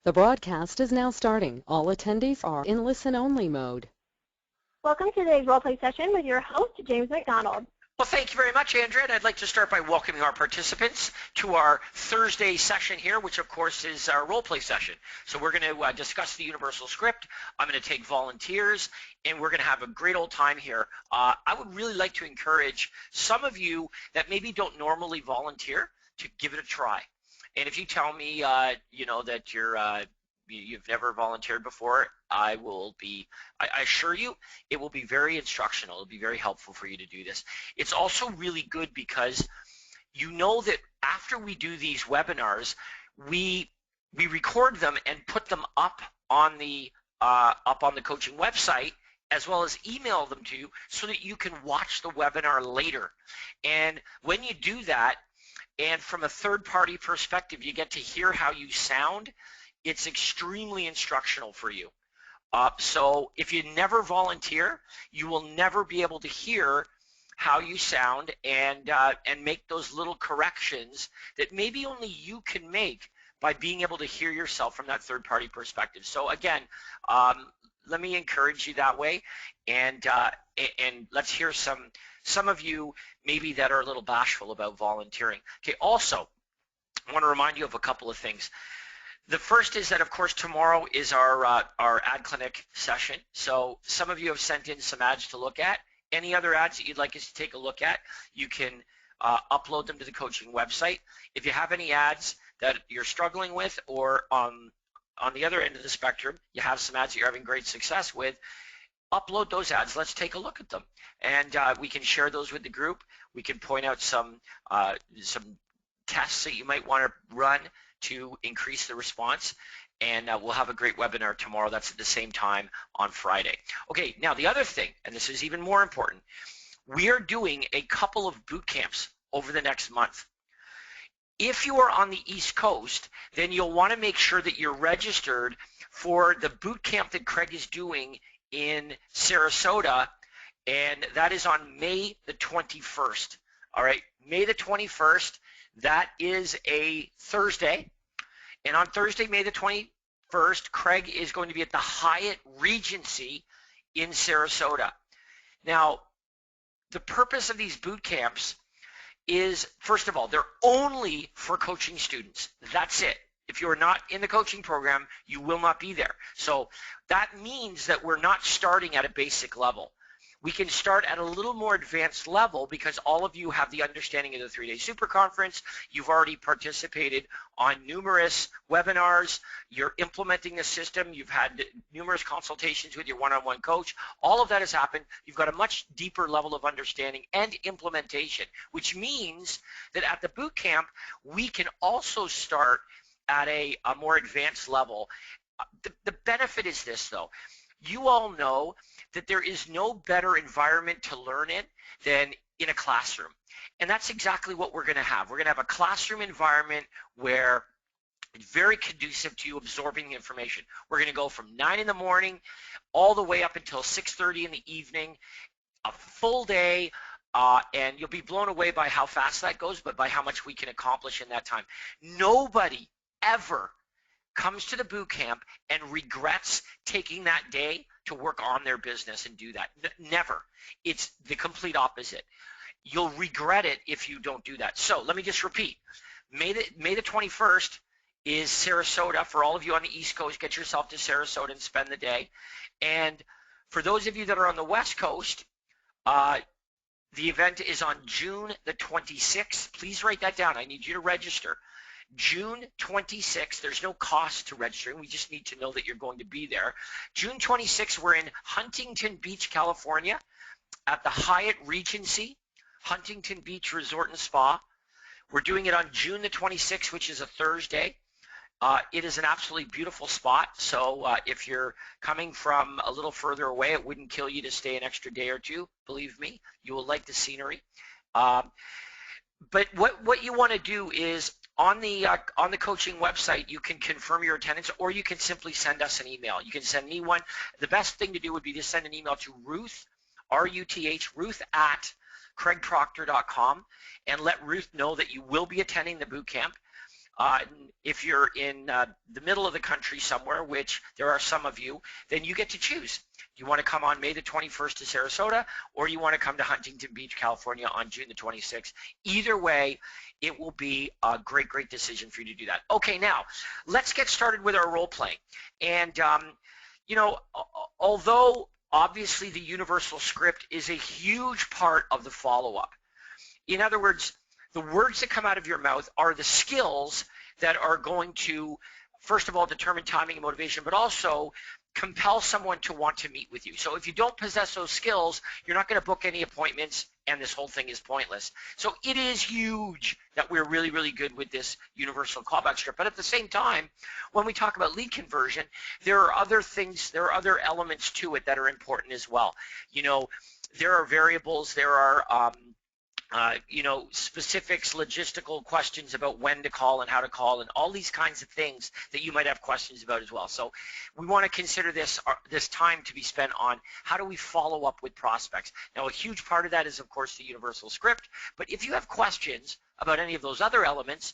The broadcast is now starting. All attendees are in listen-only mode. Welcome to today's role-play session with your host, James McDonald. Well, thank you very much, Andrea. And I'd like to start by welcoming our participants to our Thursday session here, which, of course, is our role-play session. So we're going to discuss the universal script. I'm going to take volunteers, and we're going to have a great old time here. I would really like to encourage some of you that maybe don't normally volunteer to give it a try. And if you tell me, that you've never volunteered before, I assure you, it will be very instructional. It'll be very helpful for you to do this. It's also really good because you know that after we do these webinars, we record them and put them up on the coaching website, as well as email them to you so that you can watch the webinar later. And when you do that, and from a third-party perspective, you get to hear how you sound. It's extremely instructional for you. So if you never volunteer, you will never be able to hear how you sound and make those little corrections that maybe only you can make by being able to hear yourself from that third-party perspective. So again, let me encourage you that way, and let's hear some of you maybe that are a little bashful about volunteering. Okay, also, I want to remind you of a couple of things. The first is that, of course, tomorrow is our ad clinic session. So some of you have sent in some ads to look at. Any other ads that you'd like us to take a look at, you can upload them to the coaching website. If you have any ads that you're struggling with, or on the other end of the spectrum, you have some ads that you're having great success with, upload those ads. Let's take a look at them, and we can share those with the group. We can point out some tests that you might want to run to increase the response, and we'll have a great webinar tomorrow. That's at the same time on Friday. Okay, now the other thing, and this is even more important, we are doing a couple of boot camps over the next month. If you are on the East Coast, then you'll want to make sure that you're registered for the boot camp that Craig is doing in Sarasota, and that is on May the 21st. All right, May the 21st, that is a Thursday, and on Thursday, May the 21st, Craig is going to be at the Hyatt Regency in Sarasota. Now, the purpose of these boot camps is, first of all, they're only for coaching students. That's it. If you're not in the coaching program, you will not be there. So that means that we're not starting at a basic level. We can start at a little more advanced level because all of you have the understanding of the 3-day super conference. You've already participated on numerous webinars. You're implementing the system. You've had numerous consultations with your one-on-one coach. All of that has happened. You've got a much deeper level of understanding and implementation, which means that at the boot camp, we can also start at a more advanced level. The benefit is this, though. You all know that there is no better environment to learn in than in a classroom. And that's exactly what we're going to have. We're going to have a classroom environment where it's very conducive to you absorbing the information. We're going to go from 9 in the morning all the way up until 6:30 in the evening, a full day, and you'll be blown away by how fast that goes, but by how much we can accomplish in that time. Nobody ever comes to the boot camp and regrets taking that day to work on their business and do that. Never. It's the complete opposite. You'll regret it if you don't do that. So let me just repeat. May the 21st is Sarasota. For all of you on the East Coast, get yourself to Sarasota and spend the day. And for those of you that are on the West Coast, the event is on June the 26th. Please write that down. I need you to register. June 26th, there's no cost to registering. We just need to know that you're going to be there. June 26th, we're in Huntington Beach, California at the Hyatt Regency, Huntington Beach Resort and Spa. We're doing it on June the 26th, which is a Thursday. It is an absolutely beautiful spot. So if you're coming from a little further away, it wouldn't kill you to stay an extra day or two. Believe me, you will like the scenery. But what you want to do is on the coaching website, you can confirm your attendance, or you can simply send us an email. You can send me one. The best thing to do would be to send an email to Ruth, R-U-T-H, Ruth at craigproctor.com, and let Ruth know that you will be attending the boot camp. If you're in the middle of the country somewhere, which there are some of you, then you get to choose. You want to come on May the 21st to Sarasota, or you want to come to Huntington Beach, California on June the 26th. Either way, it will be a great, great decision for you to do that. Okay, now let's get started with our role playing. And, you know, although obviously the universal script is a huge part of the follow-up, in other words, the words that come out of your mouth are the skills that are going to, first of all, determine timing and motivation, but also compel someone to want to meet with you. So if you don't possess those skills, you're not going to book any appointments, and this whole thing is pointless. So it is huge that we're really, really good with this universal callback script. But at the same time, when we talk about lead conversion, there are other things, there are other elements to it that are important as well. You know, there are variables, there are you know, specifics, logistical questions about when to call and how to call, and all these kinds of things that you might have questions about as well. So we want to consider this time to be spent on how do we follow up with prospects. Now, a huge part of that is, of course, the universal script. But if you have questions about any of those other elements,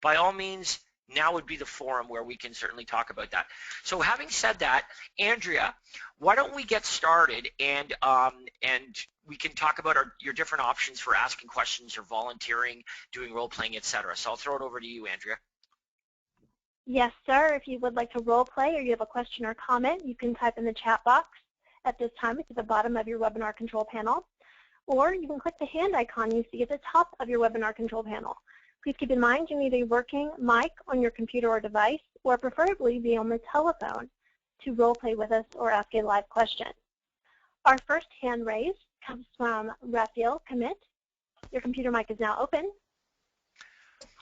by all means, now would be the forum where we can certainly talk about that. So having said that, Andrea, why don't we get started, and we can talk about your different options for asking questions or volunteering, doing role playing, etc. So I'll throw it over to you, Andrea. Yes, sir. If you would like to role play or you have a question or comment, you can type in the chat box at this time. It's at the bottom of your webinar control panel. Or you can click the hand icon you see at the top of your webinar control panel. Please keep in mind you need a working mic on your computer or device, or preferably be on the telephone to role play with us or ask a live question. Our first hand raise comes from Raphael Commit. Your computer mic is now open.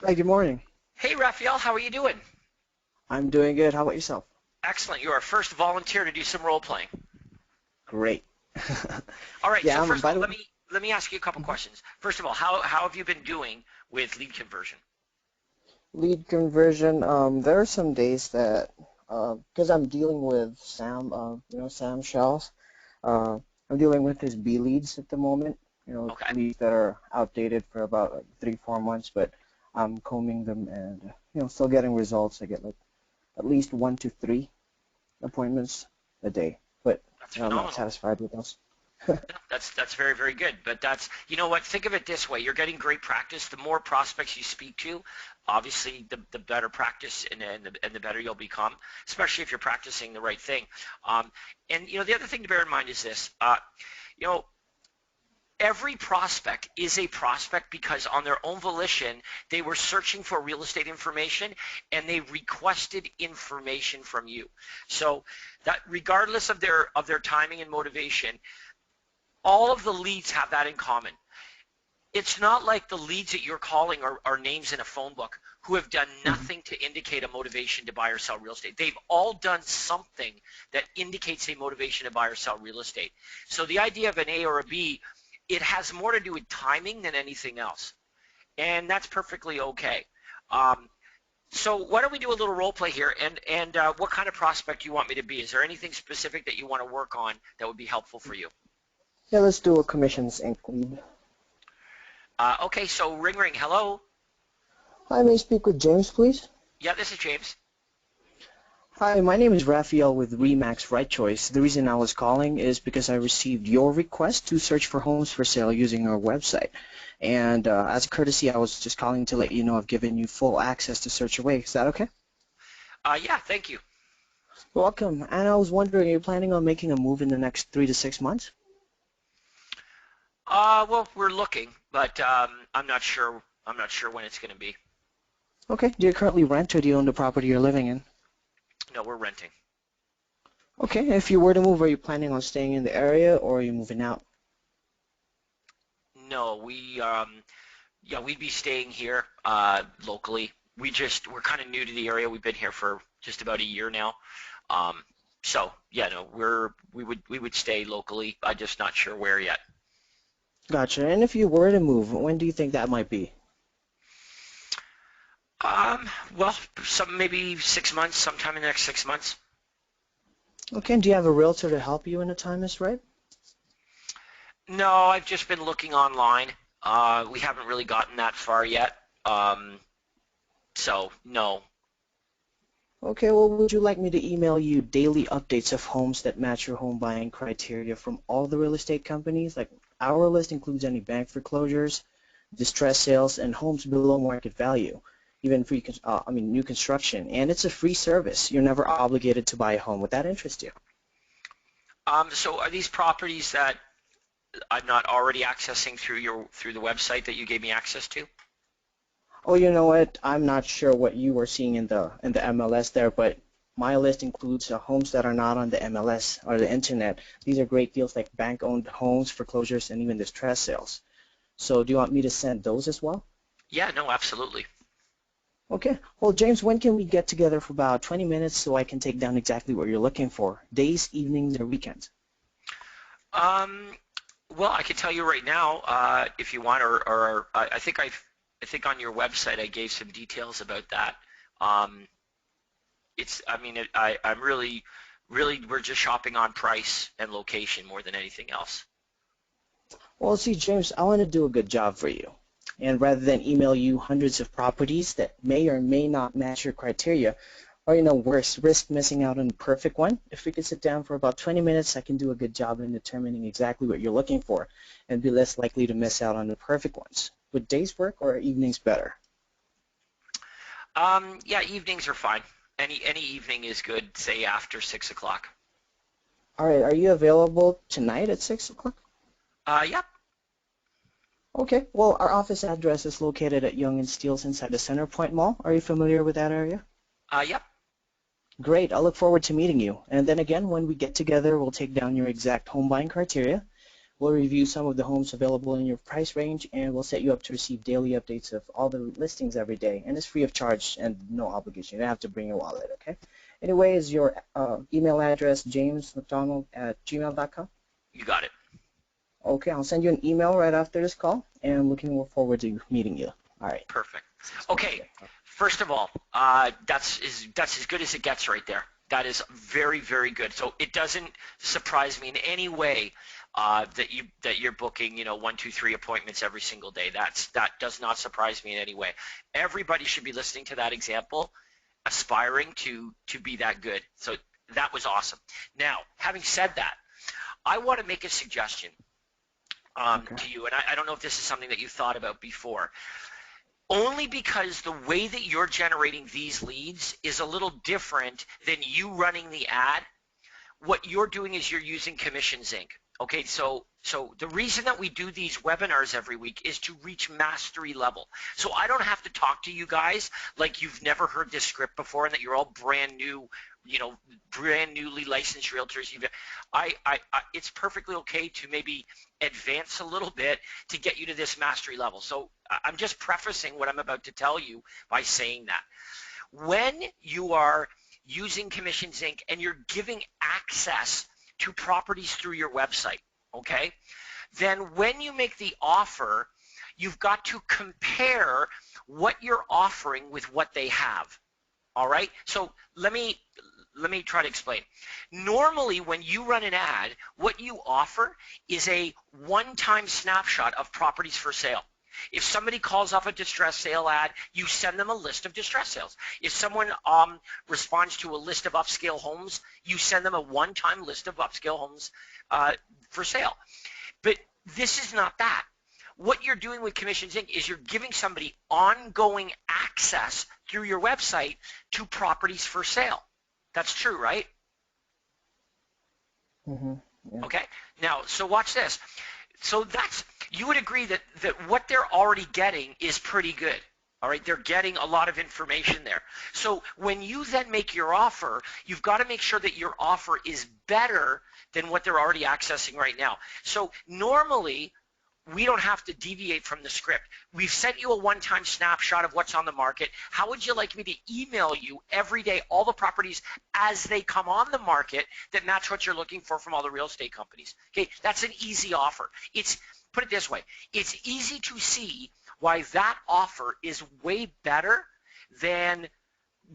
Hi, good morning. Hey, Raphael, how are you doing? I'm doing good. How about yourself? Excellent. You're our first volunteer to do some role playing. Great. All right. Yeah, So first of all, let me ask you a couple questions. First of all, how have you been doing with lead conversion? Lead conversion. There are some days that, because I'm dealing with Sam, Sam Shells. I'm dealing with his B leads at the moment. Okay. Leads that are outdated for about like 3-4 months, but I'm combing them and still getting results. I get like at least 1 to 3 appointments a day, but I'm not satisfied with those. That's very, very good. But that's, you know what, think of it this way. You're getting great practice. The more prospects you speak to, obviously the better practice and the better you'll become, especially if you're practicing the right thing. And the other thing to bear in mind is this. Every prospect is a prospect because on their own volition, they were searching for real estate information and they requested information from you. So that regardless of their timing and motivation, all of the leads have that in common. It's not like the leads that you're calling are names in a phone book who have done nothing to indicate a motivation to buy or sell real estate. They've all done something that indicates a motivation to buy or sell real estate. So the idea of an A or a B, it has more to do with timing than anything else. And that's perfectly okay. So why don't we do a little role play here, and what kind of prospect do you want me to be? Is there anything specific that you want to work on that would be helpful for you? Yeah, let's do a commissions inc lead. Okay, so ring, hello? Hi, may I speak with James, please? Yeah, this is James. Hi, my name is Raphael with Remax Right Choice. The reason I was calling is because I received your request to search for homes for sale using our website. And as a courtesy, I was just calling to let you know I've given you full access to search away. Is that okay? Yeah, thank you. Welcome. And I was wondering, are you planning on making a move in the next 3 to 6 months? Well, we're looking, but I'm not sure when it's going to be. Okay. Do you currently rent or do you own the property you're living in? No, we're renting. Okay. If you were to move, are you planning on staying in the area or are you moving out? No, we'd be staying here locally. We're kind of new to the area. We've been here for just about a year now. So yeah, no, we would stay locally. I'm just not sure where yet. Gotcha. And if you were to move, when do you think that might be? Well, maybe 6 months, sometime in the next 6 months. Okay. And do you have a realtor to help you when the time is right? No, I've just been looking online. We haven't really gotten that far yet. So no. Okay, well, would you like me to email you daily updates of homes that match your home buying criteria from all the real estate companies? Like our list includes any bank foreclosures, distress sales, and homes below market value, even new construction. And it's a free service. You're never obligated to buy a home. Would that interest you? So are these properties that I'm not already accessing through the website that you gave me access to? Oh, you know what? I'm not sure what you were seeing in the MLS there, but my list includes homes that are not on the MLS or the internet. These are great deals like bank-owned homes, foreclosures, and even distress sales. So do you want me to send those as well? Yeah, no, absolutely. Okay. Well, James, when can we get together for about 20 minutes so I can take down exactly what you're looking for? Days, evenings, or weekends? Um, well, I can tell you right now, if you want, or I think on your website I gave some details about that. Um, I mean, I'm really, we're just shopping on price and location more than anything else. Well, see, James, I want to do a good job for you. And rather than email you hundreds of properties that may or may not match your criteria, or, worse, risk missing out on the perfect one, if we could sit down for about 20 minutes, I can do a good job in determining exactly what you're looking for and be less likely to miss out on the perfect ones. Would days work or evenings better? Yeah, evenings are fine. Any evening is good, say after 6 o'clock. All right, are you available tonight at 6 o'clock? Yep. Okay, well, our office address is located at Young and Steeles inside the Center Point Mall. Are you familiar with that area? Yep. Great, I look forward to meeting you. And then again, when we get together, we'll take down your exact home buying criteria. We'll review some of the homes available in your price range, and we'll set you up to receive daily updates of all the listings every day. And it's free of charge and no obligation. You don't have to bring your wallet, okay? Anyway, is your email address jamesmcdonald@gmail.com? You got it. Okay, I'll send you an email right after this call, and I'm looking forward to meeting you. All right. Perfect. Okay. First of all, that's as good as it gets right there. That is very, very good. So it doesn't surprise me in any way that you're booking, 1, 2, 3 appointments every single day. That does not surprise me in any way. Everybody should be listening to that example, aspiring to be that good. So that was awesome. Now, having said that, I want to make a suggestion to you, and I don't know if this is something that you thought about before. Only because the way that you're generating these leads is a little different than you running the ad. What you're doing is you're using Commissions Inc. Okay, so the reason that we do these webinars every week is to reach mastery level. So I don't have to talk to you guys like you've never heard this script before and that you're all brand new, brand newly licensed realtors. It's perfectly okay to maybe advance a little bit to get you to this mastery level. So I'm just prefacing what I'm about to tell you by saying that. When you are using Commissions Inc. and you're giving access to properties through your website, okay, then when you make the offer, you've got to compare what you're offering with what they have. All right, so let me try to explain. Normally, when you run an ad, what you offer is a one-time snapshot of properties for sale. If somebody calls off a distress sale ad, you send them a list of distress sales. If someone responds to a list of upscale homes, you send them a one-time list of upscale homes for sale. But this is not that. What you're doing with Commissions Inc. is you're giving somebody ongoing access through your website to properties for sale. That's true, right? Mm-hmm. Yeah. Okay. Now, so watch this. So you would agree that what they're already getting is pretty good. All right, they're getting a lot of information there. So when you then make your offer, you've got to make sure that your offer is better than what they're already accessing right now. So normally, we don't have to deviate from the script. We've sent you a one-time snapshot of what's on the market. How would you like me to email you every day all the properties as they come on the market that match what you're looking for from all the real estate companies? Okay, that's an easy offer. Put it this way. It's easy to see why that offer is way better than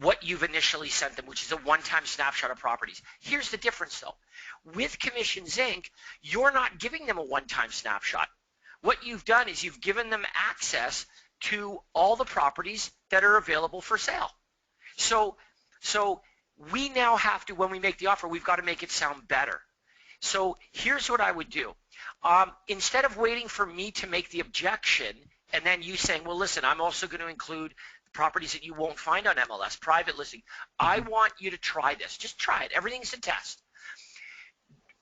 what you've initially sent them, which is a one-time snapshot of properties. Here's the difference, though. With Commissions Inc., you're not giving them a one-time snapshot. What you've done is you've given them access to all the properties that are available for sale. So we now have to, when we make the offer, we've got to make it sound better. So here's what I would do. Instead of waiting for me to make the objection and then you saying, well, listen, I'm also going to include properties that you won't find on MLS, private listing. I want you to try this. Just try it. Everything's a test.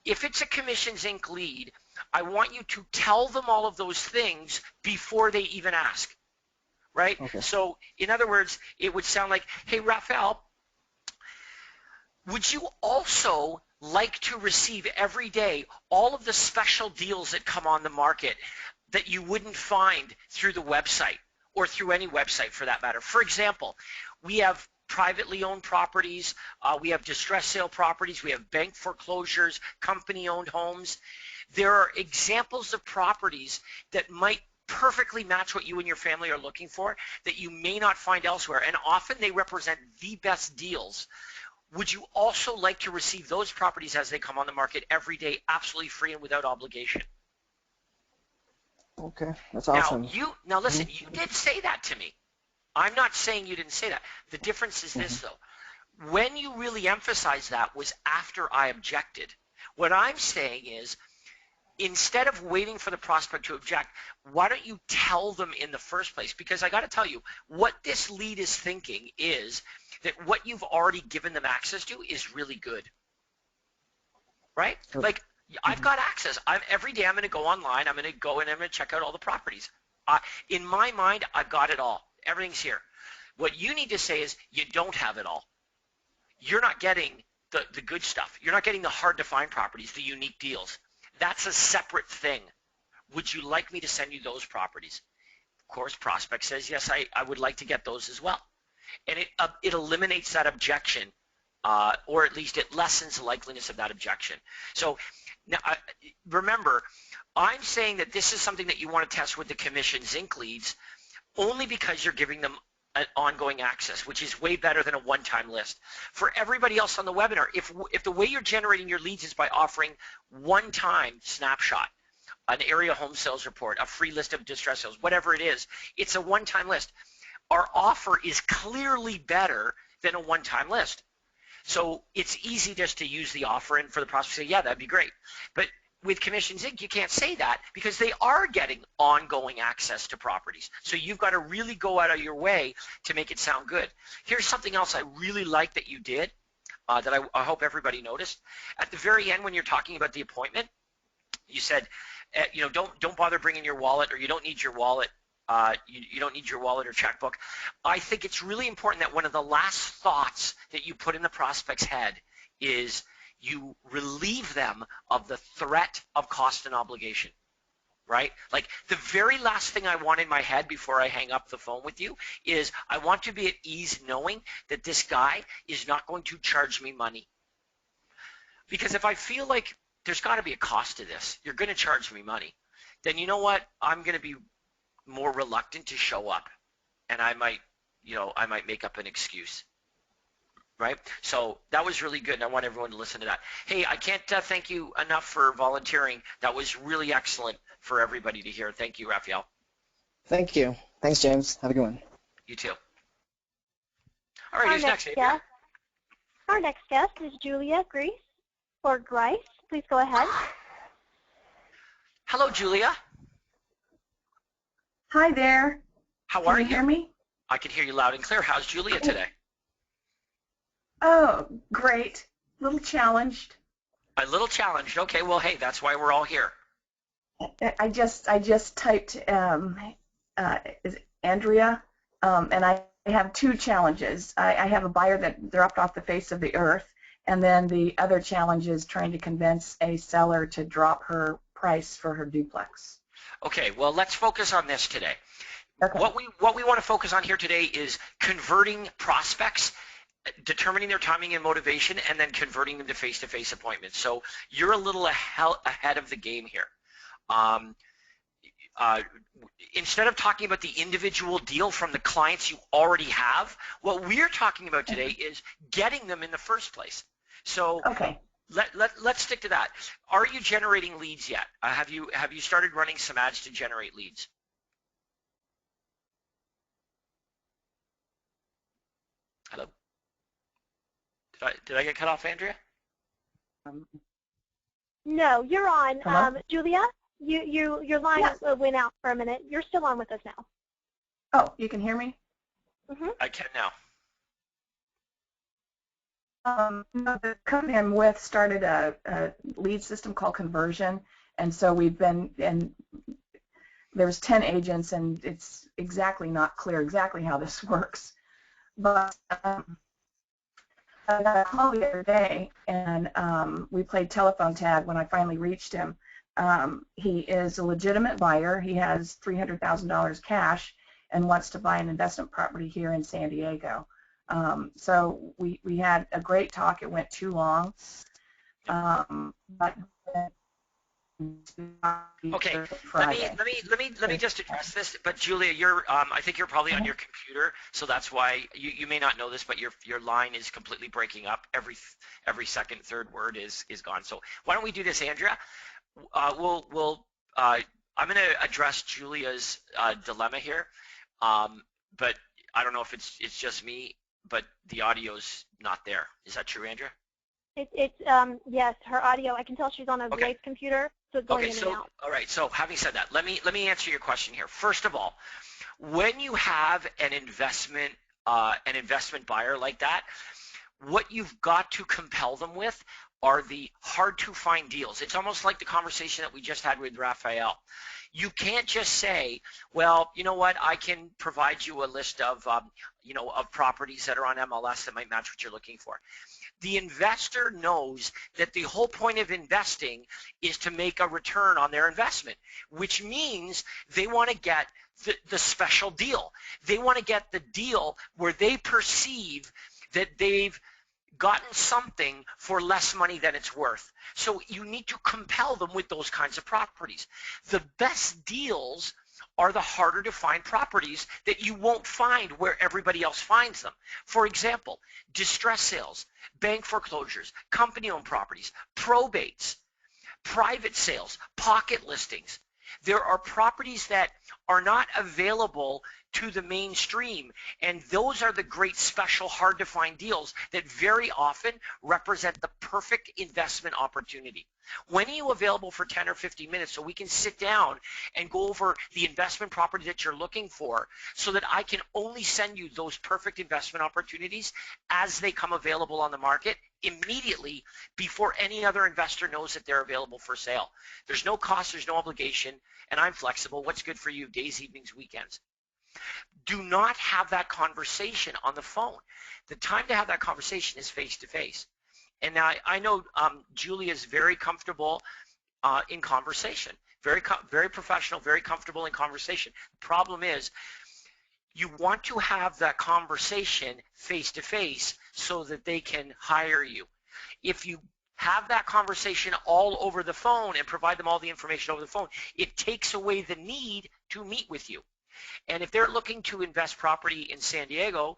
If it's a Commissions Inc. lead, I want you to tell them all of those things before they even ask, right? Okay. So in other words, it would sound like, hey, Raphael, would you also like to receive every day all of the special deals that come on the market that you wouldn't find through the website or through any website for that matter? For example, we have privately owned properties, we have distressed sale properties, we have bank foreclosures, company-owned homes. There are examples of properties that might perfectly match what you and your family are looking for that you may not find elsewhere, and often they represent the best deals. Would you also like to receive those properties as they come on the market every day, absolutely free and without obligation? Okay, that's awesome. Now listen, you did say that to me. I'm not saying you didn't say that. The difference is this, though. When you really emphasized that was after I objected. What I'm saying is, instead of waiting for the prospect to object, why don't you tell them in the first place? Because I got to tell you, what this lead is thinking is that what you've already given them access to is really good, right? Like, I've got access. Every day I'm going to go online. I'm going to go and I'm going to check out all the properties. In my mind, I've got it all. Everything's here. What you need to say is you don't have it all. You're not getting the good stuff. You're not getting the hard to find properties, the unique deals. That's a separate thing. Would you like me to send you those properties? Of course, prospect says, yes, I would like to get those as well. And it eliminates that objection, or at least it lessens the likeliness of that objection. So now, remember, I'm saying that this is something that you want to test with the Commissions Inc. leads only because you're giving them an ongoing access, which is way better than a one-time list. For everybody else on the webinar, if the way you're generating your leads is by offering one-time snapshot, an area home sales report, a free list of distress sales, whatever it is, it's a one-time list. Our offer is clearly better than a one-time list. So it's easy just to use the offer and for the prospect to say, yeah, that'd be great. But with Commissions Inc., you can't say that because they are getting ongoing access to properties. So you've got to really go out of your way to make it sound good. Here's something else I really like that you did that I hope everybody noticed. At the very end when you're talking about the appointment, you said, don't bother bringing your wallet, or you don't need your wallet. You don't need your wallet or checkbook. I think it's really important that one of the last thoughts that you put in the prospect's head is you relieve them of the threat of cost and obligation, right? Like the very last thing I want in my head before I hang up the phone with you is I want to be at ease knowing that this guy is not going to charge me money. Because if I feel like there's got to be a cost to this, you're going to charge me money, then you know what? I'm going to be more reluctant to show up, and I might make up an excuse, right? So that was really good, and I want everyone to listen to that. Hey, I can't thank you enough for volunteering. That was really excellent for everybody to hear. Thank you, Raphael. Thank you. Thanks, James. Have a good one. You too. All right, who's next? Our next guest is Julia Grice. Please go ahead. Hello, Julia. Hi there. How are you? Can you hear me? I can hear you loud and clear. How's Julia today? Oh, great. A little challenged. A little challenged. Okay, well, hey, that's why we're all here. I just typed is Andrea, and I have two challenges. I have a buyer that dropped off the face of the earth, and then the other challenge is trying to convince a seller to drop her price for her duplex. Okay, well, let's focus on this today. Okay. What we want to focus on here today is converting prospects, determining their timing and motivation, and then converting them to face-to-face appointments. So you're a little ahead of the game here. Instead of talking about the individual deal from the clients you already have, what we're talking about today is getting them in the first place. So okay. Let's stick to that. Are you generating leads yet? Have you started running some ads to generate leads? Hello? Did I get cut off, Andrea? No, you're on. Hello? Julia, your line Yes. went out for a minute. You're still on with us now. Oh, you can hear me? I can now. The company I'm with started a lead system called Conversion, and so we've been, and there's 10 agents, and it's exactly not clear exactly how this works. But I got a call the other day, and we played telephone tag when I finally reached him. He is a legitimate buyer. He has $300,000 cash and wants to buy an investment property here in San Diego. So we had a great talk. It went too long. But Okay, Friday. let me just address this. But Julia, you're I think you're probably on your computer, so that's why you may not know this, but your line is completely breaking up. Every second, third word is gone. So why don't we do this, Andrea? I'm going to address Julia's dilemma here, but I don't know if it's just me, but the audio's not there. Is that true, Andrea? Yes, her audio. I can tell she's on a Okay. voice computer, so it's going in and out. All right. So having said that, let me answer your question here. First of all, when you have an investment buyer like that, what you've got to compel them with are the hard to find deals. It's almost like the conversation that we just had with Raphael. You can't just say, well, you know what, I can provide you a list of, of properties that are on MLS that might match what you're looking for. The investor knows that the whole point of investing is to make a return on their investment, which means they want to get the special deal. They want to get the deal where they perceive that they've gotten something for less money than it's worth. So you need to compel them with those kinds of properties. The best deals are the harder to find properties that you won't find where everybody else finds them. For example, distress sales, bank foreclosures, company-owned properties, probates, private sales, pocket listings. There are properties that are not available to the mainstream, and those are the great special hard to find deals that very often represent the perfect investment opportunity. When are you available for 10 or 15 minutes so we can sit down and go over the investment property that you're looking for so that I can only send you those perfect investment opportunities as they come available on the market immediately before any other investor knows that they're available for sale? There's no cost, there's no obligation, and I'm flexible. What's good for you? Days, evenings, weekends. Do not have that conversation on the phone. The time to have that conversation is face-to-face. And now I know Julia is very comfortable in conversation, very professional, very comfortable in conversation. The problem is you want to have that conversation face-to-face so that they can hire you. If you have that conversation all over the phone and provide them all the information over the phone, it takes away the need to meet with you. And if they're looking to invest property in San Diego,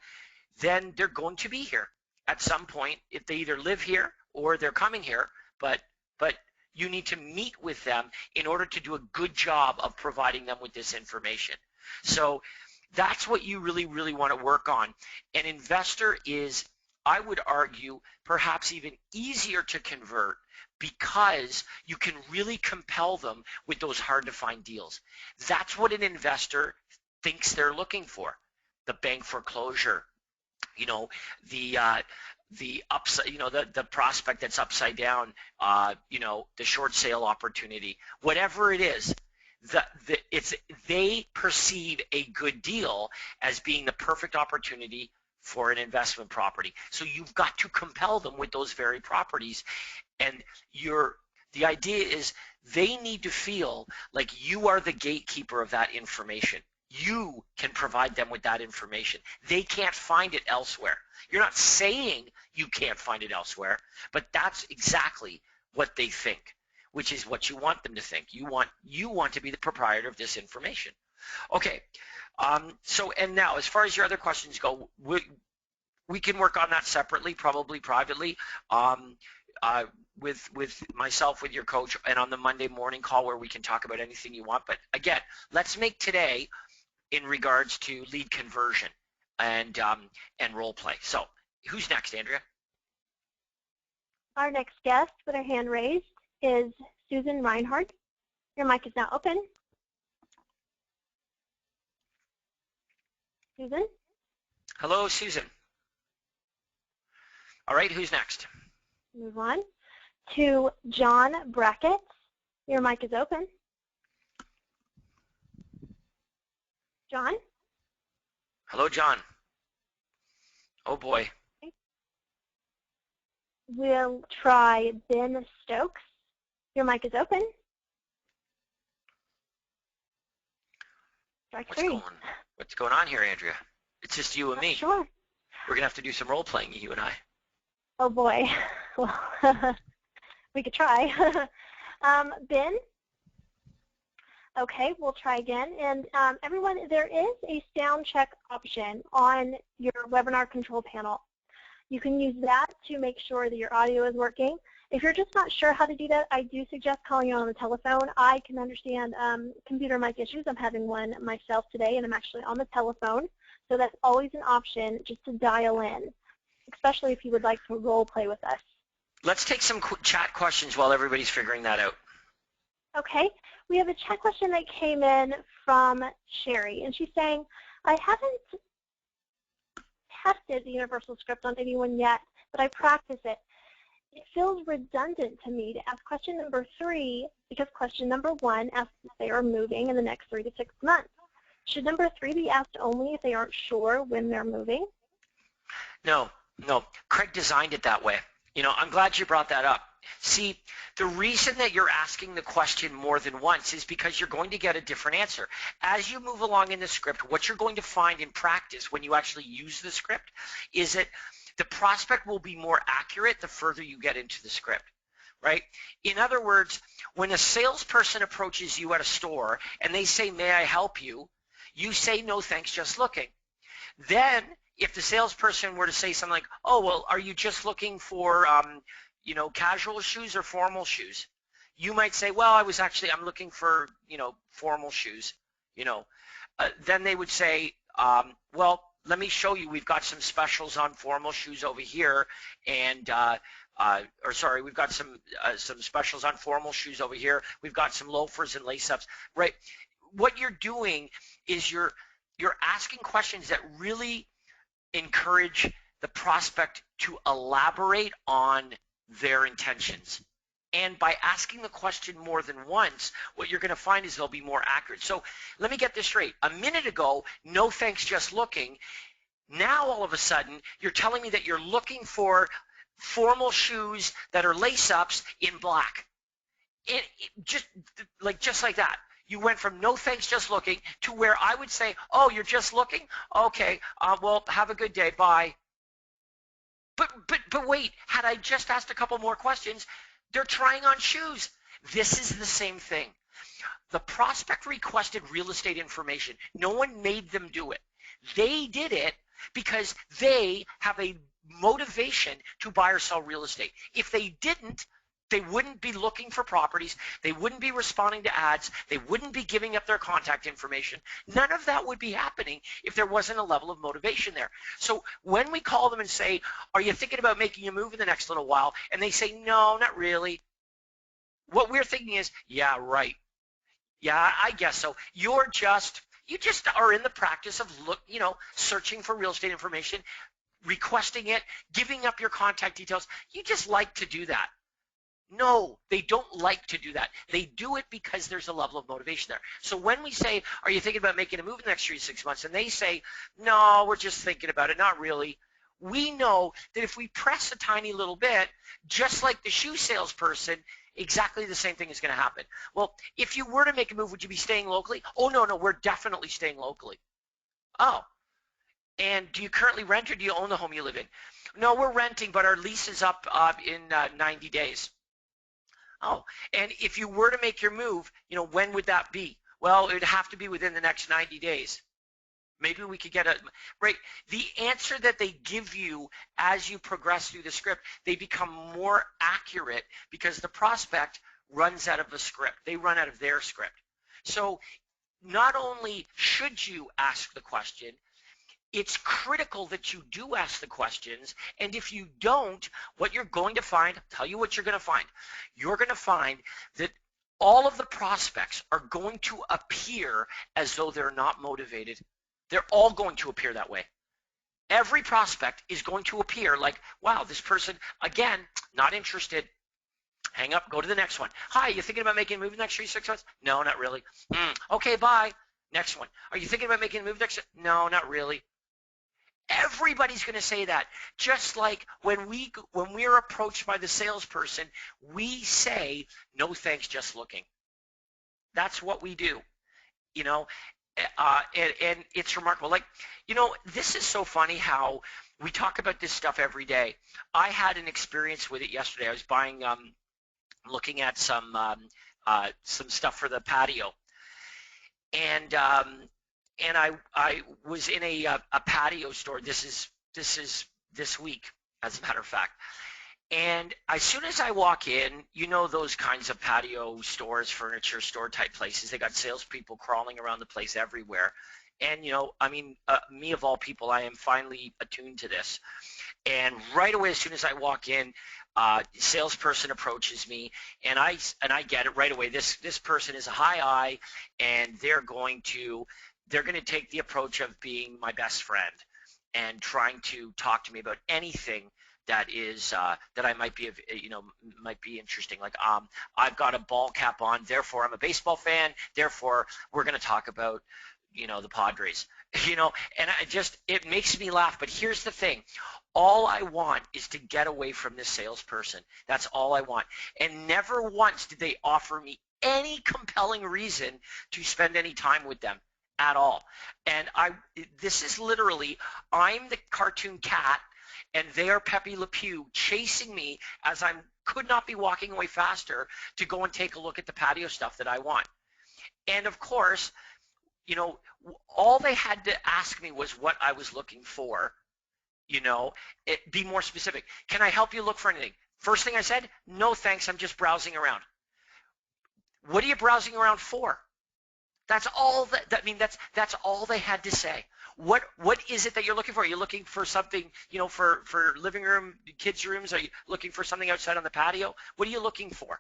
then they're going to be here at some point if they either live here or they're coming here, but you need to meet with them in order to do a good job of providing them with this information. So that's what you really, really want to work on. An investor is, I would argue, perhaps even easier to convert because you can really compel them with those hard to find deals. That's what an investor thinks they're looking for. The bank foreclosure, the upside, the prospect that's upside down, the short sale opportunity, whatever it is, they perceive a good deal as being the perfect opportunity for an investment property. So you've got to compel them with those very properties, and the idea is they need to feel like you are the gatekeeper of that information. You can provide them with that information. They can't find it elsewhere. You're not saying you can't find it elsewhere, but that's exactly what they think, which is what you want them to think. You want to be the proprietor of this information. Okay, and now as far as your other questions go, we can work on that separately, probably privately, with myself, with your coach, and on the Monday morning call where we can talk about anything you want. But again, let's make today in regards to lead conversion. and role play. So who's next, Andrea? Our next guest with her hand raised is Susan Reinhardt. Your mic is now open. Susan? Hello, Susan. All right, who's next? Move on to John Brackett. Your mic is open. John? Hello, John. Oh, boy. We'll try Ben Stokes. Your mic is open. Strike three. What's going on here, Andrea? It's just you and me. Sure. We're going to have to do some role playing, you and I. Oh, boy. Well, we could try. Ben? Okay, we'll try again. And everyone, there is a sound check option on your webinar control panel. You can use that to make sure that your audio is working. If you're just not sure how to do that, I do suggest calling you on the telephone. I can understand computer mic issues. I'm having one myself today, and I'm actually on the telephone. So that's always an option, just to dial in, especially if you would like to role play with us. Let's take some chat questions while everybody's figuring that out. Okay. We have a chat question that came in from Sherry, and she's saying, I haven't tested the universal script on anyone yet, but I practice it. It feels redundant to me to ask question number 3 because question number 1 asks if they are moving in the next 3 to 6 months. Should number 3 be asked only if they aren't sure when they're moving? No. Craig designed it that way. You know, I'm glad you brought that up. See, the reason that you're asking the question more than once is because you're going to get a different answer. As you move along in the script, what you're going to find in practice when you actually use the script is that the prospect will be more accurate the further you get into the script, right? In other words, when a salesperson approaches you at a store and they say, may I help you? You say, no, thanks, just looking. Then if the salesperson were to say something like, oh, well, are you just looking for casual shoes or formal shoes? You might say, well, I'm looking for, formal shoes, Then they would say, well, let me show you. We've got some specials on formal shoes over here, and we've got some specials on formal shoes over here. We've got some loafers and lace-ups, right? What you're doing is you're asking questions that really encourage the prospect to elaborate on their intentions. And by asking the question more than once, what you're going to find is they'll be more accurate. So let me get this straight. A minute ago, no thanks, just looking. Now all of a sudden, you're telling me that you're looking for formal shoes that are lace-ups in black. Just like that. You went from no thanks, just looking to where I would say, oh, you're just looking? Okay, well, have a good day, bye. But wait, had I just asked a couple more questions, they're trying on shoes. This is the same thing. The prospect requested real estate information. No one made them do it. They did it because they have a motivation to buy or sell real estate. If they didn't, they wouldn't be looking for properties. They wouldn't be responding to ads. They wouldn't be giving up their contact information. None of that would be happening if there wasn't a level of motivation there. So when we call them and say, are you thinking about making a move in the next little while? And they say, no, not really. What we're thinking is, yeah, right. Yeah, I guess so. You just are in the practice of searching for real estate information, requesting it, giving up your contact details. You just like to do that. No, they don't like to do that. They do it because there's a level of motivation there. So when we say, are you thinking about making a move in the next 3 to 6 months? And they say, no, we're just thinking about it, not really. We know that if we press a tiny little bit, just like the shoe salesperson, exactly the same thing is going to happen. Well, if you were to make a move, would you be staying locally? Oh, no, we're definitely staying locally. Oh, and do you currently rent or do you own the home you live in? No, we're renting, but our lease is up in 90 days. Oh, and if you were to make your move, when would that be? Well, it would have to be within the next 90 days. Maybe we could get right. The answer that they give you as you progress through the script, they become more accurate because the prospect runs out of a script. They run out of their script. So not only should you ask the question, it's critical that you do ask the questions, and if you don't, what you're going to find, I'll tell you what you're going to find. You're going to find that all of the prospects are going to appear as though they're not motivated. They're all going to appear that way. Every prospect is going to appear like, wow, this person, again, not interested. Hang up, go to the next one. Hi, you thinking about making a move in the next 3 to 6 months? No, not really. Okay, bye. Next one. Are you thinking about making a move next? No, not really. Everybody's going to say that. Just like when we're approached by the salesperson, we say, no thanks, just looking. That's what we do, you know, and it's remarkable. Like, you know, this is so funny how we talk about this stuff every day. I had an experience with it yesterday. I was buying, looking at some stuff for the patio, and I was in a patio store. This is this week, as a matter of fact. And as soon as I walk in, you know those kinds of patio stores, furniture store type places. They got salespeople crawling around the place everywhere. And you know, I mean, me of all people, I am finally attuned to this. And right away, as soon as I walk in, salesperson approaches me, and I get it right away. This person is a high I, and they're going to take the approach of being my best friend and trying to talk to me about anything that is that I might be, you know, might be interesting. Like, I've got a ball cap on, therefore I'm a baseball fan, therefore we're going to talk about, you know, the Padres, you know, and it makes me laugh. But here's the thing. All I want is to get away from this salesperson. That's all I want. And never once did they offer me any compelling reason to spend any time with them at all. And this is literally, I'm the cartoon cat, and they are Pepe Le Pew chasing me as I could not be walking away faster to go and take a look at the patio stuff that I want. And of course, you know, all they had to ask me was what I was looking for. You know, be more specific. Can I help you look for anything? First thing I said, no thanks, I'm just browsing around. What are you browsing around for? That's all that's all they had to say. What is it that you're looking for? Are you looking for something, you know, for living room, kids' rooms? Are you looking for something outside on the patio? What are you looking for?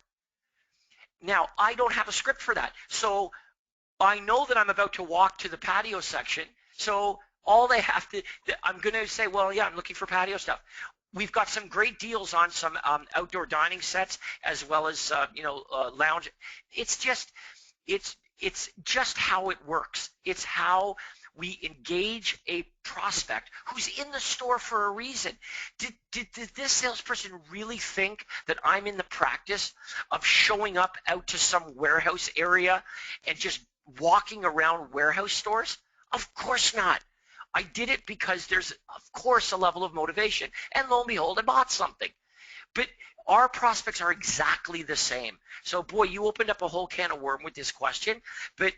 Now, I don't have a script for that. So I know that I'm about to walk to the patio section. So all they have to, I'm going to say, well, yeah, I'm looking for patio stuff. We've got some great deals on some outdoor dining sets, as well as, you know, lounge. It's just how it works. It's how we engage a prospect who's in the store for a reason. Did this salesperson really think that I'm in the practice of showing up out to some warehouse area and just walking around warehouse stores? Of course not. I did it because there's, of course, a level of motivation. And lo and behold, I bought something. But our prospects are exactly the same. So, boy, you opened up a whole can of worm with this question. But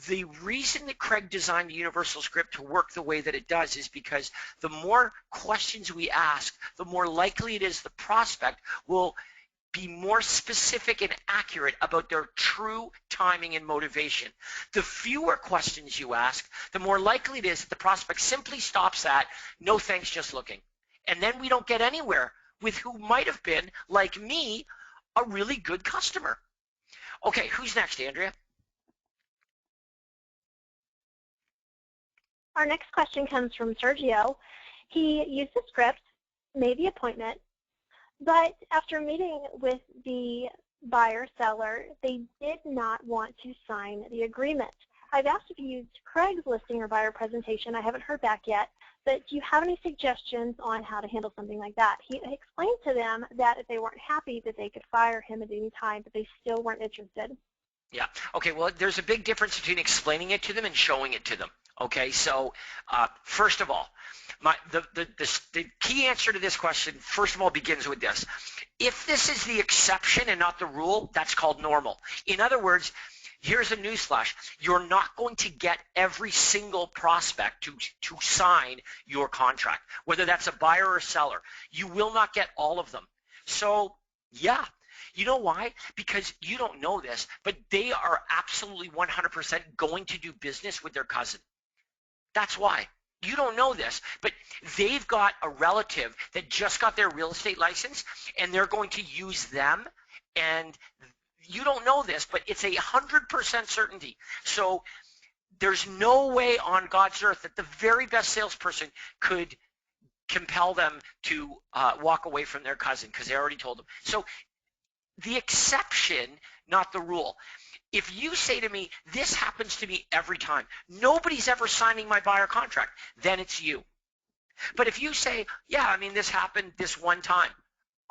the reason that Craig designed the universal script to work the way that it does is because the more questions we ask, the more likely it is the prospect will be more specific and accurate about their true timing and motivation. The fewer questions you ask, the more likely it is that the prospect simply stops at, no thanks, just looking. And then we don't get anywhere with who might have been, like me, a really good customer. Okay, who's next, Andrea? Our next question comes from Sergio. He used the script, made the appointment, but after meeting with the buyer-seller, they did not want to sign the agreement. I've asked if you used Craig's listing or buyer presentation. I haven't heard back yet, but do you have any suggestions on how to handle something like that? He explained to them that if they weren't happy, that they could fire him at any time, but they still weren't interested. Yeah. Okay, well, there's a big difference between explaining it to them and showing it to them. Okay, so first of all, the key answer to this question, first of all, begins with this. If this is the exception and not the rule, that's called normal. In other words, here's a newsflash. You're not going to get every single prospect to sign your contract, whether that's a buyer or seller. You will not get all of them. So, yeah. You know why? Because you don't know this, but they are absolutely 100% going to do business with their cousin. That's why. You don't know this, but they've got a relative that just got their real estate license, and they're going to use them, and you don't know this, but it's 100% certainty. So there's no way on God's earth that the very best salesperson could compel them to walk away from their cousin because they already told them. So the exception, not the rule. If you say to me, this happens to me every time, nobody's ever signing my buyer contract, then it's you. But if you say, yeah, I mean, this happened this one time,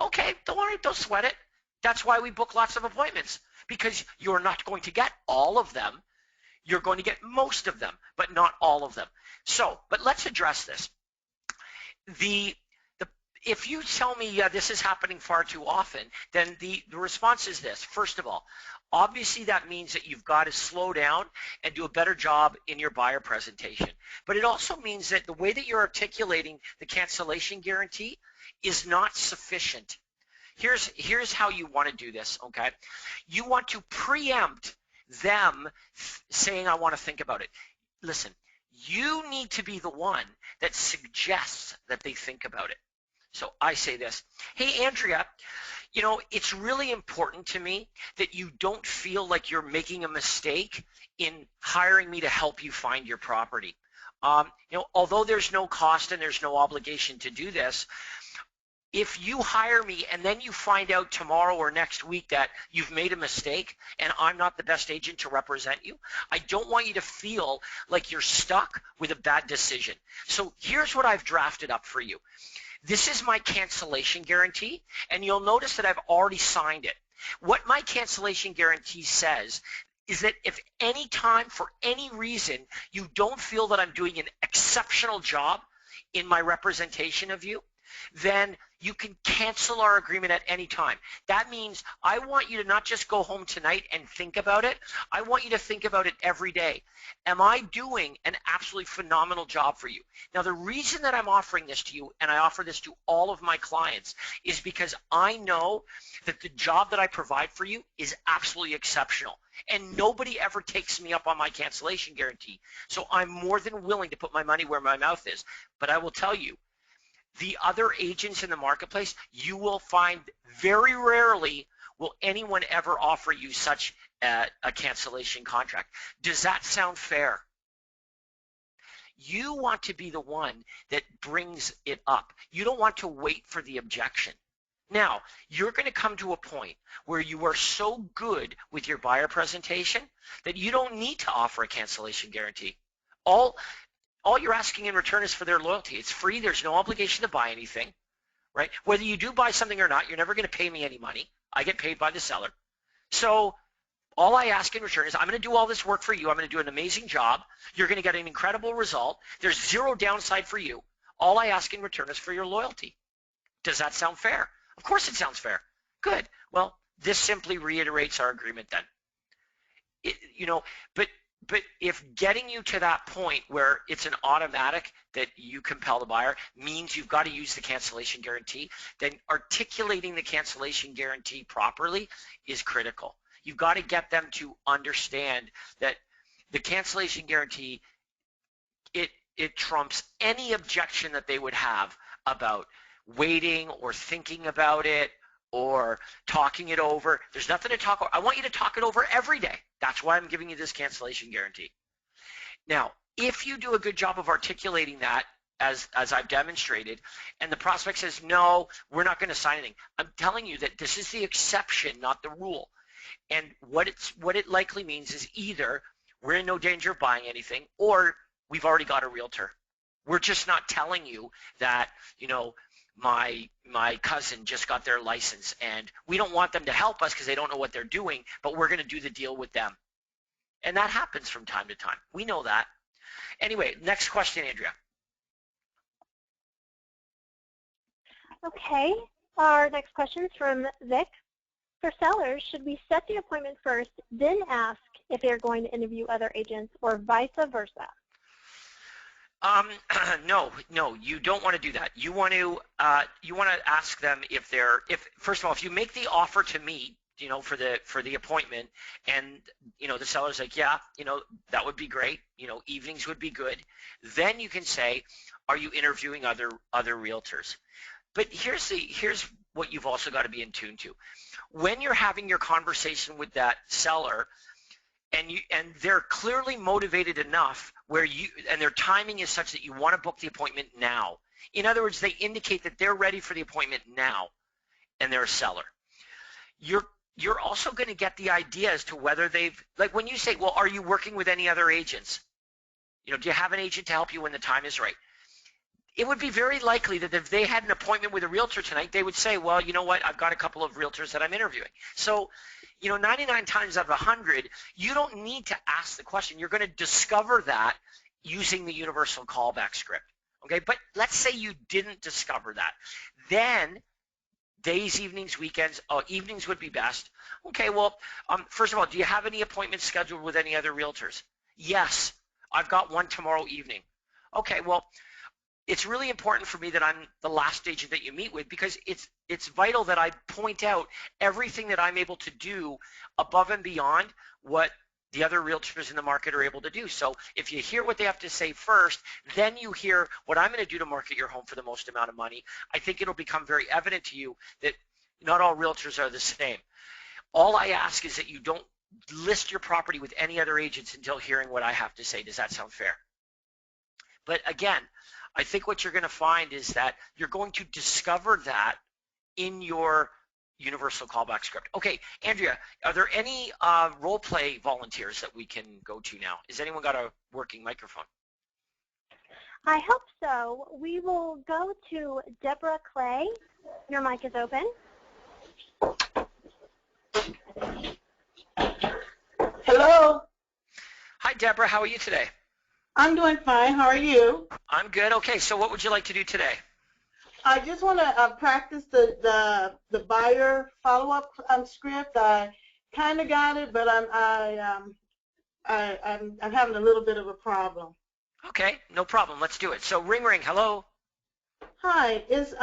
okay, don't worry, don't sweat it. That's why we book lots of appointments, because you're not going to get all of them. You're going to get most of them, but not all of them. So, but let's address this. If you tell me this is happening far too often, then the response is this. First of all, obviously that means that you've got to slow down and do a better job in your buyer presentation. But it also means that the way that you're articulating the cancellation guarantee is not sufficient. Here's how you want to do this, okay? You want to preempt them saying, I want to think about it. Listen, you need to be the one that suggests that they think about it. So I say this, hey, Andrea, you know, it's really important to me that you don't feel like you're making a mistake in hiring me to help you find your property. You know, although there's no cost and there's no obligation to do this, if you hire me and then you find out tomorrow or next week that you've made a mistake and I'm not the best agent to represent you, I don't want you to feel like you're stuck with a bad decision. So here's what I've drafted up for you. This is my cancellation guarantee, and you'll notice that I've already signed it. What my cancellation guarantee says is that if any time, for any reason, you don't feel that I'm doing an exceptional job in my representation of you, then you can cancel our agreement at any time. That means I want you to not just go home tonight and think about it. I want you to think about it every day. Am I doing an absolutely phenomenal job for you? Now, the reason that I'm offering this to you, and I offer this to all of my clients, is because I know that the job that I provide for you is absolutely exceptional. And nobody ever takes me up on my cancellation guarantee. So I'm more than willing to put my money where my mouth is. But I will tell you, the other agents in the marketplace, you will find very rarely will anyone ever offer you such a cancellation contract. Does that sound fair? You want to be the one that brings it up. You don't want to wait for the objection. Now, you're going to come to a point where you are so good with your buyer presentation that you don't need to offer a cancellation guarantee. All you're asking in return is for their loyalty. It's free. There's no obligation to buy anything, right? Whether you do buy something or not, you're never going to pay me any money. I get paid by the seller. So all I ask in return is I'm going to do all this work for you. I'm going to do an amazing job. You're going to get an incredible result. There's zero downside for you. All I ask in return is for your loyalty. Does that sound fair? Of course it sounds fair. Good. Well, this simply reiterates our agreement then. But if getting you to that point where it's an automatic that you compel the buyer means you've got to use the cancellation guarantee, then articulating the cancellation guarantee properly is critical. You've got to get them to understand that the cancellation guarantee, it trumps any objection that they would have about waiting or thinking about it or talking it over. There's nothing to talk over. I want you to talk it over every day. That's why I'm giving you this cancellation guarantee. Now, if you do a good job of articulating that, as I've demonstrated, and the prospect says, no, we're not going to sign anything, I'm telling you that this is the exception, not the rule. And what it likely means is either we're in no danger of buying anything, or we've already got a realtor. We're just not telling you that, you know, my cousin just got their license and we don't want them to help us because they don't know what they're doing, but we're going to do the deal with them. And that happens from time to time. We know that. Anyway, next question, Andrea. Okay, our next question is from Vic. For sellers, should we set the appointment first, then ask if they're going to interview other agents, or vice versa? No, you don't want to do that. You want to ask them if first of all, if you make the offer to me, for the appointment, and the seller's like, yeah, that would be great, evenings would be good. Then you can say, are you interviewing other realtors? But here's what you've also got to be in tune to. When you're having your conversation with that seller, and they're clearly motivated enough and their timing is such that you want to book the appointment now. In other words, they indicate that they're ready for the appointment now, and they're a seller. You're also going to get the idea as to whether they've, like when you say, well, are you working with any other agents? Do you have an agent to help you when the time is right? It would be very likely that if they had an appointment with a realtor tonight, they would say, well, you know what, I've got a couple of realtors that I'm interviewing. So, 99 times out of 100, you don't need to ask the question. You're going to discover that using the universal callback script. Okay, but let's say you didn't discover that. Then days, evenings, weekends, evenings would be best. Okay, well, first of all, do you have any appointments scheduled with any other realtors? Yes, I've got one tomorrow evening. Okay, well, it's really important for me that I'm the last agent that you meet with, because it's vital that I point out everything that I'm able to do above and beyond what the other realtors in the market are able to do. So if you hear what they have to say first, then you hear what I'm going to do to market your home for the most amount of money. I think it'll become very evident to you that not all realtors are the same. All I ask is that you don't list your property with any other agents until hearing what I have to say. Does that sound fair? But again, I think what you're going to find is that you're going to discover that in your universal callback script. Okay, Andrea, are there any role play volunteers that we can go to now? Has anyone got a working microphone? I hope so. We will go to Deborah Clay. Your mic is open. Hello. Hi, Deborah. How are you today? I'm doing fine. How are you? I'm good. Okay, so what would you like to do today? I just want to practice the buyer follow-up script. I kind of got it, but I'm having a little bit of a problem. Okay, no problem. Let's do it. So ring, ring. Hello. Hi, is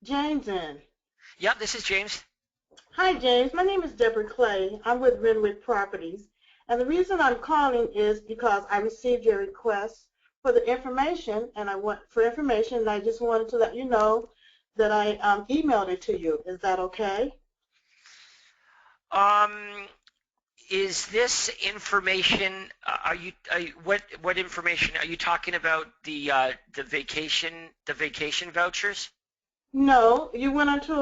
James in? Yep, this is James. Hi, James. My name is Deborah Clay. I'm with Renwick Properties. And the reason I'm calling is because I received your request for the information, and and I just wanted to let you know that I emailed it to you. Is that okay? Is this information? What information are you talking about? The vacation vouchers? No, you went onto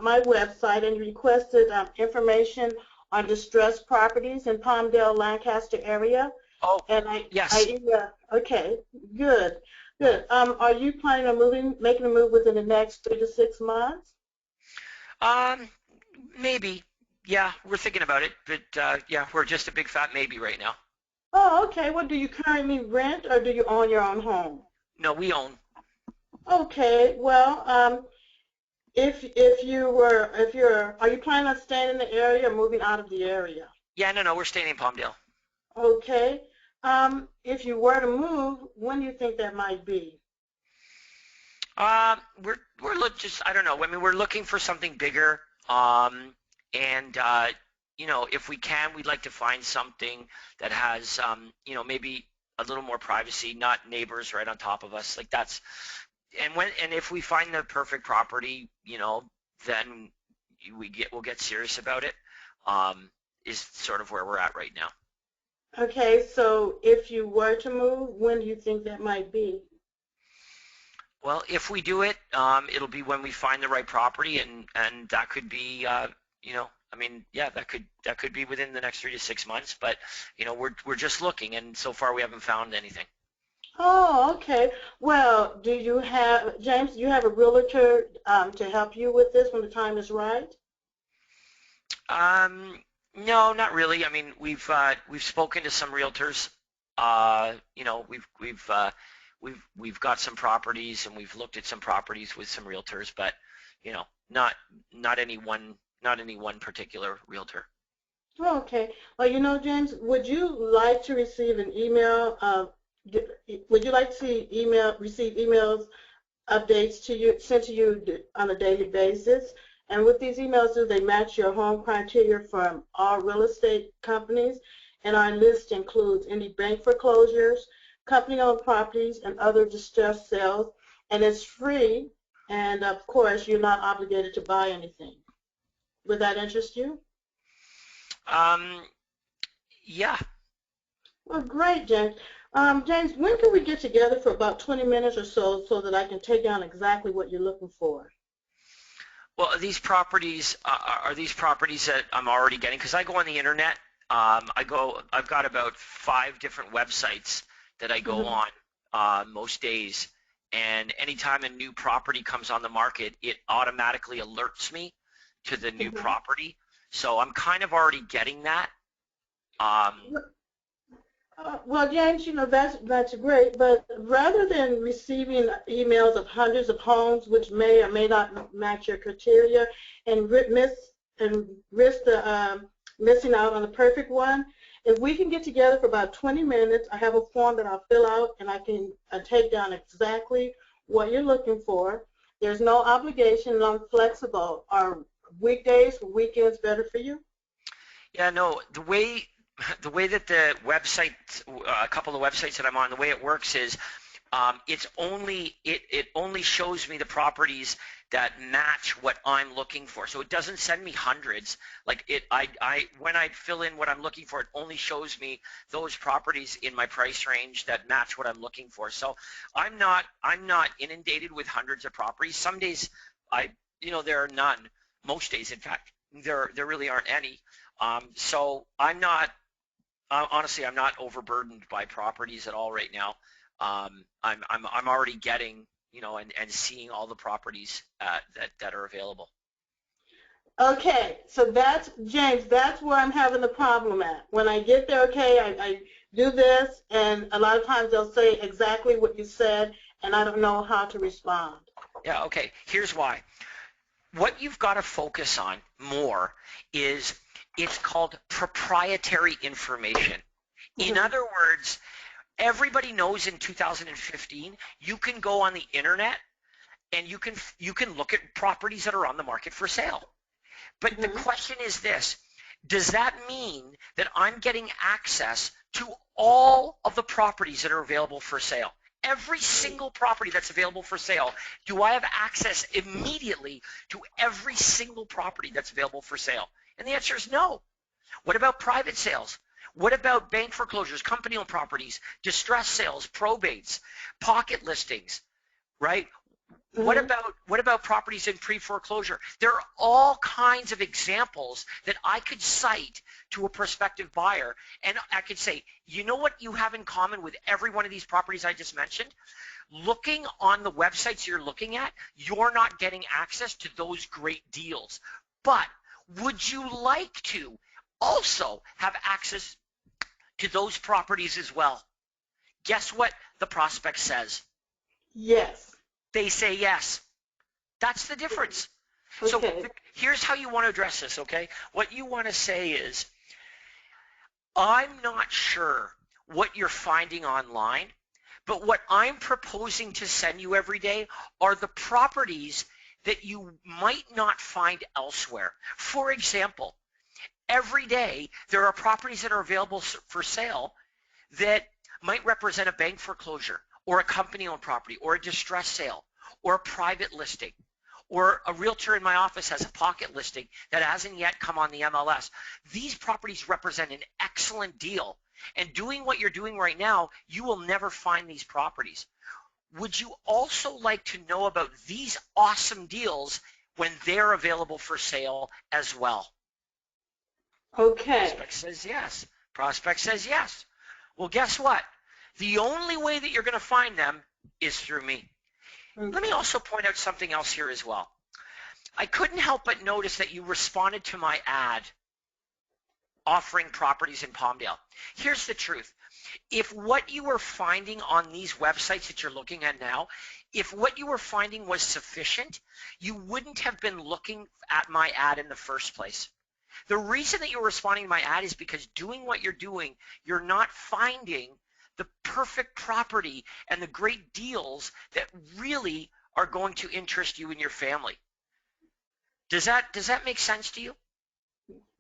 my website and requested information on distressed properties in Palmdale, Lancaster area. Oh, and yes. Okay, good. Are you planning on making a move within the next 3 to 6 months? Maybe. Yeah, we're thinking about it, but yeah, we're just a big fat maybe right now. Oh, okay. Well, do you currently rent or do you own your own home? No, we own. Okay. Well, are you planning on staying in the area or moving out of the area? Yeah, no, we're staying in Palmdale. Okay. If you were to move, when do you think that might be? We're just, I don't know. I mean, we're looking for something bigger. If we can, we'd like to find something that has, maybe a little more privacy, not neighbors right on top of us. Like that's, and if we find the perfect property, then we'll get serious about it. Is sort of where we're at right now. Okay, so if you were to move, when do you think that might be? Well, if we do it, it'll be when we find the right property, and that could be, that could be within the next 3 to 6 months. But we're just looking, and so far we haven't found anything. Oh, okay. Well, James, do you have a realtor to help you with this when the time is right? No, not really. I mean, we've spoken to some realtors. We've got some properties, and we've looked at some properties with some realtors, but not any one particular realtor. Okay. Well, James, would you like to receive an email? Would you like to receive emails, updates sent to you on a daily basis? And what these emails do, they match your home criteria from all real estate companies. And our list includes any bank foreclosures, company-owned properties, and other distressed sales. And it's free. And of course, you're not obligated to buy anything. Would that interest you? Yeah. Well, great, James. James, when can we get together for about 20 minutes or so that I can take down exactly what you're looking for? Well, these properties are these properties that I'm already getting, because I go on the internet. I've got about 5 different websites that I go on most days, and anytime a new property comes on the market, it automatically alerts me to the new property. So I'm kind of already getting that. Well, James, you know, that's great, but rather than receiving emails of hundreds of homes which may or may not match your criteria and risk missing out on the perfect one, if we can get together for about 20 minutes, I have a form that I'll fill out and I can take down exactly what you're looking for. There's no obligation and I'm flexible. Are weekdays or weekends better for you? Yeah, no, the way that the website, a couple of websites that I'm on, the way it works is it only shows me the properties that match what I'm looking for. So it doesn't send me hundreds. Like when I fill in what I'm looking for, it only shows me those properties in my price range that match what I'm looking for. So I'm not inundated with hundreds of properties. Some days there are none. Most days, in fact, there really aren't any. So I'm not. Honestly, I'm not overburdened by properties at all right now. I'm already getting, and seeing all the properties that are available. Okay, so James, that's where I'm having the problem at. When I get there, okay, I do this, and a lot of times they'll say exactly what you said, and I don't know how to respond. Yeah, okay, here's why. What you've got to focus on more is it's called proprietary information. In other words, everybody knows in 2015 you can go on the internet and you can look at properties that are on the market for sale. But the question is this: does that mean that I'm getting access to all of the properties that are available for sale? Every single property that's available for sale, do I have access immediately to every single property that's available for sale? And the answer is no. What about private sales? What about bank foreclosures, company-owned properties, distress sales, probates, pocket listings, right? What about properties in pre-foreclosure? There are all kinds of examples that I could cite to a prospective buyer, and I could say, you know what you have in common with every one of these properties I just mentioned? Looking on the websites you're looking at, you're not getting access to those great deals. But would you like to also have access to those properties as well? Guess what the prospect says? Yes. They say yes. That's the difference. Okay. So here's how you want to address this, okay? What you want to say is, I'm not sure what you're finding online, but what I'm proposing to send you every day are the properties that you might not find elsewhere. For example, every day there are properties that are available for sale that might represent a bank foreclosure or a company-owned property or a distress sale or a private listing, or a realtor in my office has a pocket listing that hasn't yet come on the MLS. These properties represent an excellent deal, and doing what you're doing right now, you will never find these properties. Would you also like to know about these awesome deals when they're available for sale as well? Okay. Prospect says yes. Prospect says yes. Well, guess what? The only way that you're going to find them is through me. Okay. Let me also point out something else here as well. I couldn't help but notice that you responded to my ad offering properties in Palmdale. Here's the truth. If what you were finding on these websites that you're looking at now, if what you were finding was sufficient, you wouldn't have been looking at my ad in the first place. The reason that you're responding to my ad is because doing what you're doing, you're not finding the perfect property and the great deals that really are going to interest you and your family. Does that make sense to you?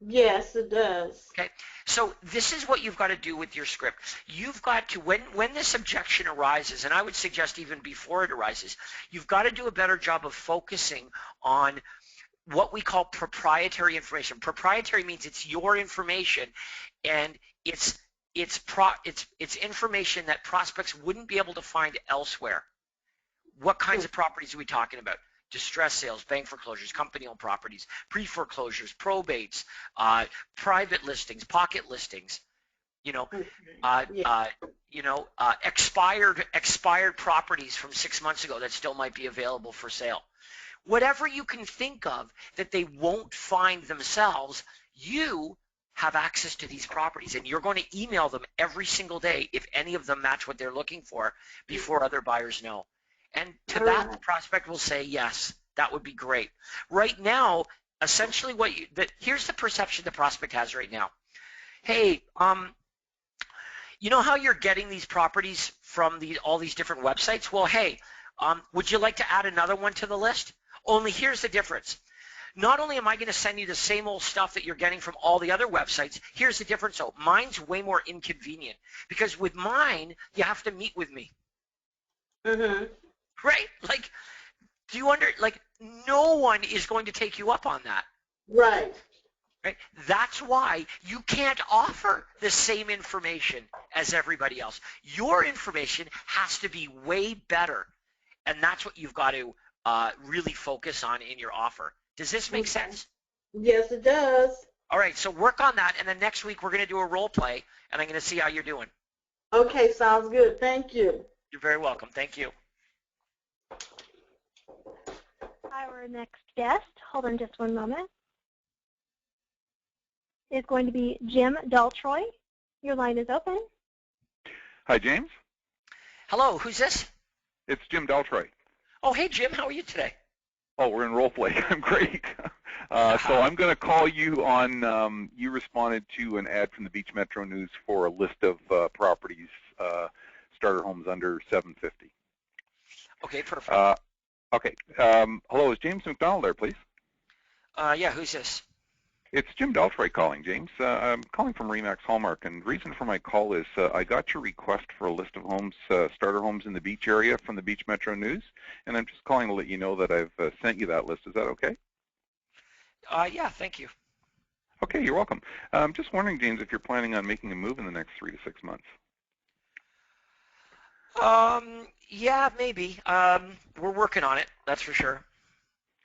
Yes, it does. Okay, so this is what you've got to do with your script. You've got to, when this objection arises, and I would suggest even before it arises, you've got to do a better job of focusing on what we call proprietary information. Proprietary means it's your information, and it's information that prospects wouldn't be able to find elsewhere. What kinds of properties are we talking about? Distress sales, bank foreclosures, company-owned properties, pre-foreclosures, probates, private listings, pocket listings, expired properties from 6 months ago that still might be available for sale. Whatever you can think of that they won't find themselves, you have access to these properties, and you're going to email them every single day if any of them match what they're looking for before other buyers know. And to that, the prospect will say, yes, that would be great. Right now, essentially here's the perception the prospect has right now. Hey, you know how you're getting these properties from all these different websites? Well, hey, would you like to add another one to the list? Only here's the difference. Not only am I going to send you the same old stuff that you're getting from all the other websites, here's the difference though. Mine's way more inconvenient because with mine, you have to meet with me. Mm-hmm. Right? Like, no one is going to take you up on that. Right. Right? That's why you can't offer the same information as everybody else. Your information has to be way better, and that's what you've got to really focus on in your offer. Does this make sense? Yes, it does. All right, so work on that, and then next week we're going to do a role play, and I'm going to see how you're doing. Okay, sounds good. Thank you. You're very welcome. Thank you. Our next guest, hold on just one moment, is going to be Jim Daltroy. Your line is open. Hi, James. Hello, who's this? It's Jim Daltroy. Oh, hey, Jim, how are you today? Oh, we're in role play. I'm great. So I'm going to call you on, you responded to an ad from the Beach Metro News for a list of properties, starter homes under $750,000. Okay, perfect. Okay. Hello, is James McDonald there, please? Yeah, who's this? It's Jim Daltroy calling, James. I'm calling from Remax Hallmark, and the reason for my call is I got your request for a list of homes, starter homes in the beach area from the Beach Metro News, and I'm just calling to let you know that I've sent you that list. Is that okay? Yeah, thank you. Okay, you're welcome. I'm just wondering, James, if you're planning on making a move in the next 3 to 6 months. Yeah, maybe. We're working on it, that's for sure.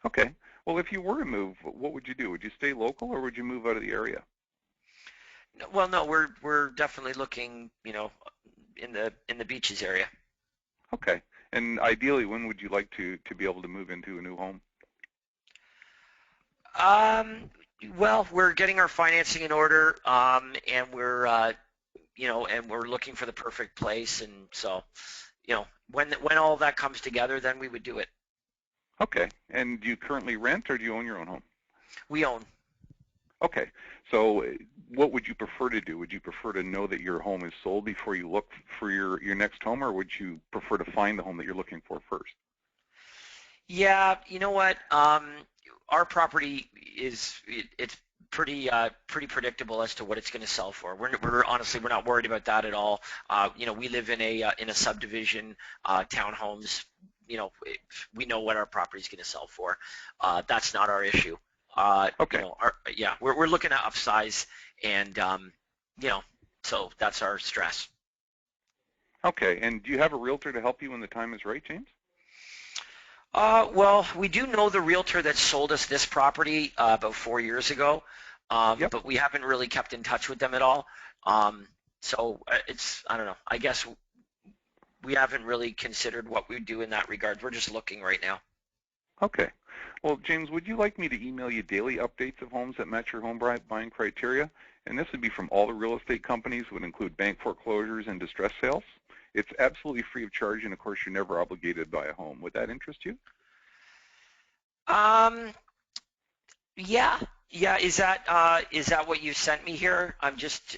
Okay. Well, if you were to move, what would you do? Would you stay local, or would you move out of the area? Well, no, we're definitely looking, in the beaches area. Okay. And ideally, when would you like to be able to move into a new home? Well, we're getting our financing in order, and we're and we're looking for the perfect place, and so, when all of that comes together, then we would do it. Okay. And do you currently rent, or do you own your own home? We own. Okay. So what would you prefer to do? Would you prefer to know that your home is sold before you look for your next home, or would you prefer to find the home that you're looking for first? Yeah, you know what? Our property it's pretty predictable as to what it's going to sell for. We're honestly not worried about that at all. We live in a subdivision, townhomes. We know what our property is going to sell for. That's not our issue. Okay. We're looking to upsize, and so that's our stress. Okay. And do you have a realtor to help you when the time is right, James? Well, we do know the realtor that sold us this property about 4 years ago, Yep. but we haven't really kept in touch with them at all. So I don't know. I guess we haven't really considered what we do in that regard. We're just looking right now. Okay. Well, James, would you like me to email you daily updates of homes that match your home buying criteria? And this would be from all the real estate companies, would include bank foreclosures and distress sales. It's absolutely free of charge, and of course, you're never obligated to buy a home. Would that interest you? Yeah. Is that what you sent me here? I'm just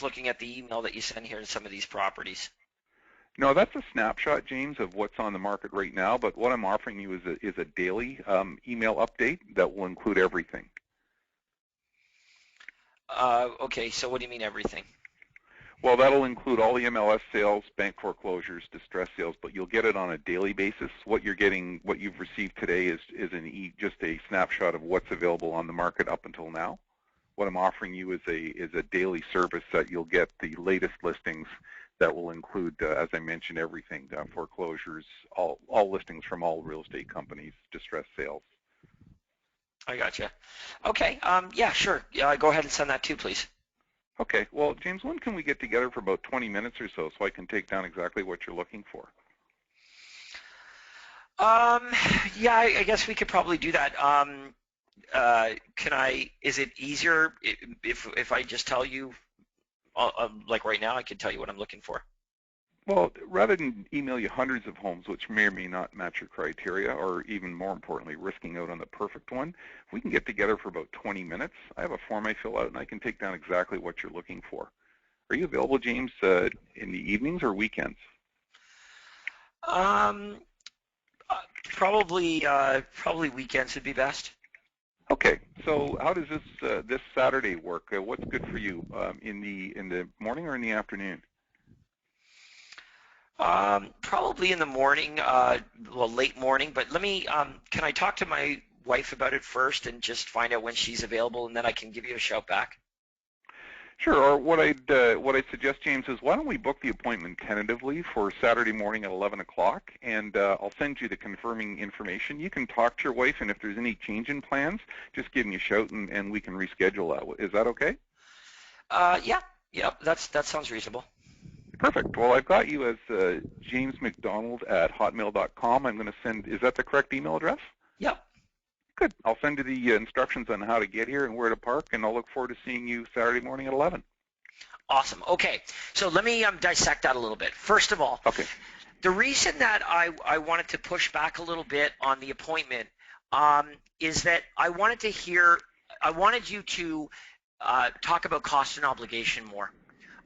looking at the email that you sent here to some of these properties. No, that's a snapshot, James, of what's on the market right now, but what I'm offering you is a daily email update that will include everything. Okay, so what do you mean everything? Well, that'll include all the MLS sales, bank foreclosures, distress sales, but you'll get it on a daily basis. What you're getting, what you've received today is just a snapshot of what's available on the market up until now. What I'm offering you is a daily service that you'll get the latest listings that will include, as I mentioned, everything, foreclosures, all listings from all real estate companies, distress sales. I gotcha. Okay, yeah, sure. Go ahead and send that too, please. Okay, well, James, when can we get together for about 20 minutes or so I can take down exactly what you're looking for? Yeah, I guess we could probably do that. Is it easier if I just tell you, like right now, I can tell you what I'm looking for? Well, rather than email you hundreds of homes which may or may not match your criteria, or even more importantly, risking out on the perfect one, if we can get together for about 20 minutes, I have a form I fill out and I can take down exactly what you're looking for. Are you available, James, in the evenings or weekends? Probably weekends would be best. Okay, so how does this Saturday work? What's good for you, in the morning or in the afternoon? Probably in the morning, well, late morning, but let me, can I talk to my wife about it first and just find out when she's available, and then I can give you a shout back? Sure, or what I'd suggest, James, is why don't we book the appointment tentatively for Saturday morning at 11 o'clock, and I'll send you the confirming information. You can talk to your wife, and if there's any change in plans, just give me a shout, and we can reschedule that. Is that okay? Yeah, that sounds reasonable. Perfect. Well, I've got you as jamesmcdonald@hotmail.com. I'm going to send, is that the correct email address? Yep. Good. I'll send you the instructions on how to get here and where to park, and I'll look forward to seeing you Saturday morning at 11. Awesome. Okay, so let me dissect that a little bit. First of all, okay, the reason that I wanted to push back a little bit on the appointment is that I wanted you to talk about cost and obligation more.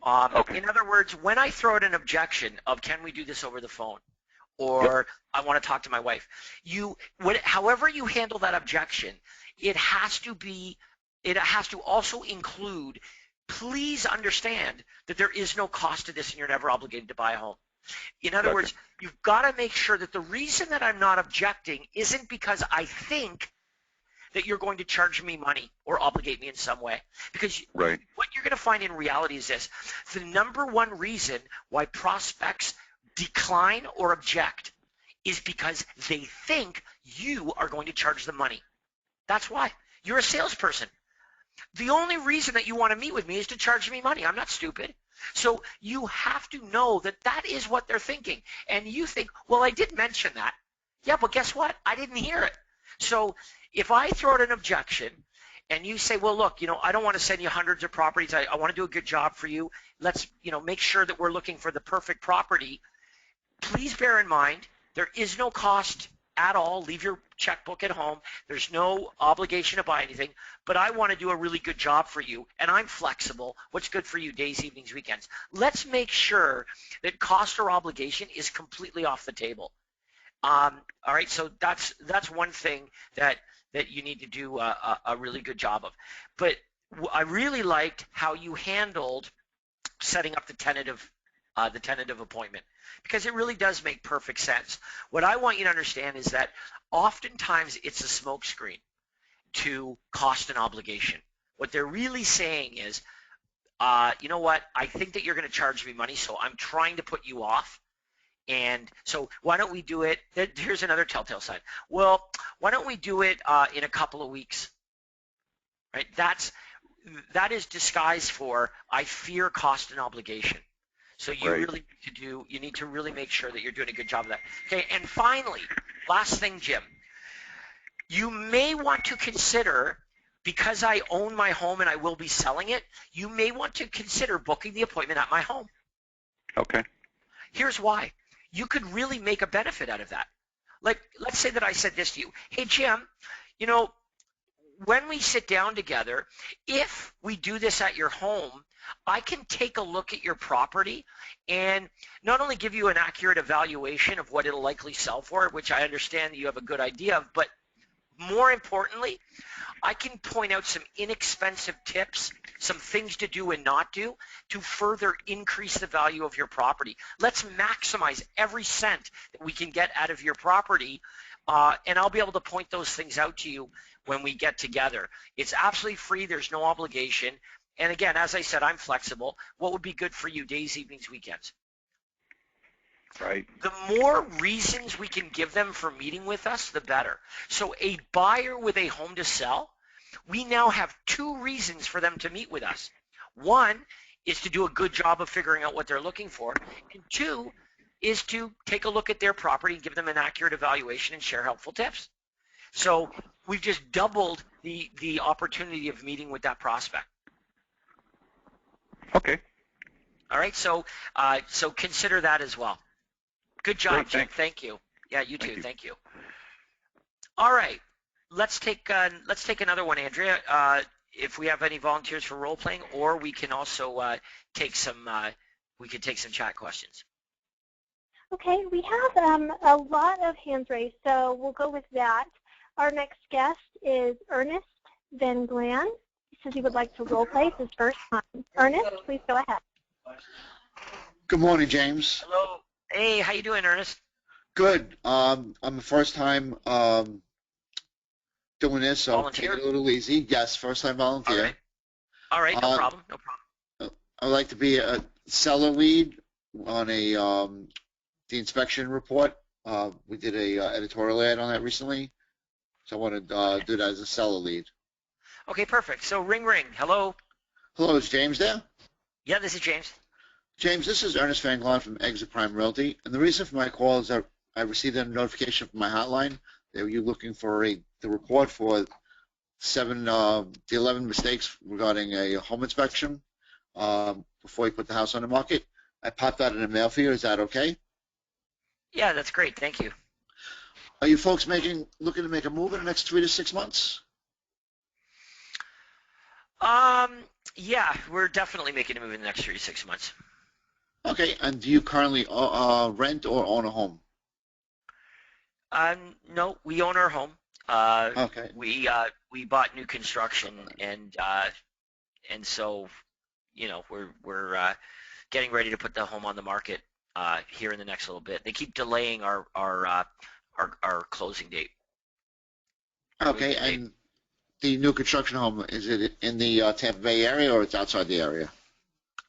okay. In other words, when I throw out an objection of can we do this over the phone, or I want to talk to my wife, however you handle that objection, it has to also include, please understand that there is no cost to this and you're never obligated to buy a home. In other words, you've got to make sure that the reason that I'm not objecting isn't because I think that you're going to charge me money or obligate me in some way. Because what you're going to find in reality is this: the number one reason why prospects decline or object is because they think you are going to charge them money. That's why. You're a salesperson. The only reason that you want to meet with me is to charge me money. I'm not stupid. So you have to know that that is what they're thinking. And you think, well, I did mention that. Yeah, but guess what? I didn't hear it. So if I throw out an objection and you say, well, look, I don't want to send you hundreds of properties. I want to do a good job for you. Let's, make sure that we're looking for the perfect property. Please bear in mind, there is no cost at all. Leave your checkbook at home. There's no obligation to buy anything, but I want to do a really good job for you, and I'm flexible. What's good for you, days, evenings, weekends? Let's make sure that cost or obligation is completely off the table. All right, so that's one thing that you need to do a really good job of. But I really liked how you handled setting up the tentative appointment, because it really does make perfect sense. What I want you to understand is that oftentimes it's a smokescreen to cost and obligation. What they're really saying is, you know what, I think that you're going to charge me money, so I'm trying to put you off. And so why don't we do it? Here's another telltale sign. Well, why don't we do it in a couple of weeks? Right? That is disguised for I fear cost and obligation. So you really need to really make sure that you're doing a good job of that. Okay, and finally, last thing, Jim, you may want to consider, because I own my home and I will be selling it, you may want to consider booking the appointment at my home. Okay. Here's why. You could really make a benefit out of that. Like, let's say that I said this to you. Hey, Jim, when we sit down together, if we do this at your home, I can take a look at your property and not only give you an accurate evaluation of what it'll likely sell for, which I understand that you have a good idea of, but more importantly, I can point out some inexpensive tips, some things to do and not do to further increase the value of your property. Let's maximize every cent that we can get out of your property, and I'll be able to point those things out to you when we get together. It's absolutely free. There's no obligation. And again, as I said, I'm flexible. What would be good for you, days, evenings, weekends? Right. The more reasons we can give them for meeting with us, the better. So a buyer with a home to sell, we now have 2 reasons for them to meet with us. 1 is to do a good job of figuring out what they're looking for, and 2 is to take a look at their property and give them an accurate evaluation and share helpful tips. So we've just doubled the opportunity of meeting with that prospect. Okay. All right, so consider that as well. Good job, Great, Jim. thanks. Thank you. Yeah, you too. Thank you. Thank you. All right, let's take another one, Andrea. If we have any volunteers for role playing, or we can also take some chat questions. Okay, we have a lot of hands raised, so we'll go with that. Our next guest is Ernest Van Glan. He says he would like to role play. It's his first time. Ernest, please go ahead. Good morning, James. Hello. Hey, how you doing, Ernest? Good. I'm the first time doing this, so Volunteer? take it a little easy. Yes, first time volunteer. All right, no problem. No problem. I'd like to be a seller lead on the inspection report. We did a editorial ad on that recently, so I want to do that as a seller lead. Okay, perfect. So ring. Hello. Hello, is James there? Yeah, this is James. James, this is Ernest Van Glan from Exit Prime Realty, and the reason for my call is that I received a notification from my hotline that you're looking for the report for the 11 mistakes regarding a home inspection before you put the house on the market. I popped that in the mail for you. Is that okay? Yeah, that's great. Thank you. Are you folks looking to make a move in the next 3 to 6 months? Yeah, we're definitely making a move in the next 3 to 6 months. Okay, and do you currently rent or own a home? No, we own our home. Okay. We bought new construction, and so we're getting ready to put the home on the market here in the next little bit. They keep delaying our closing date. Okay, and the new construction home, is it in the Tampa Bay area or it's outside the area?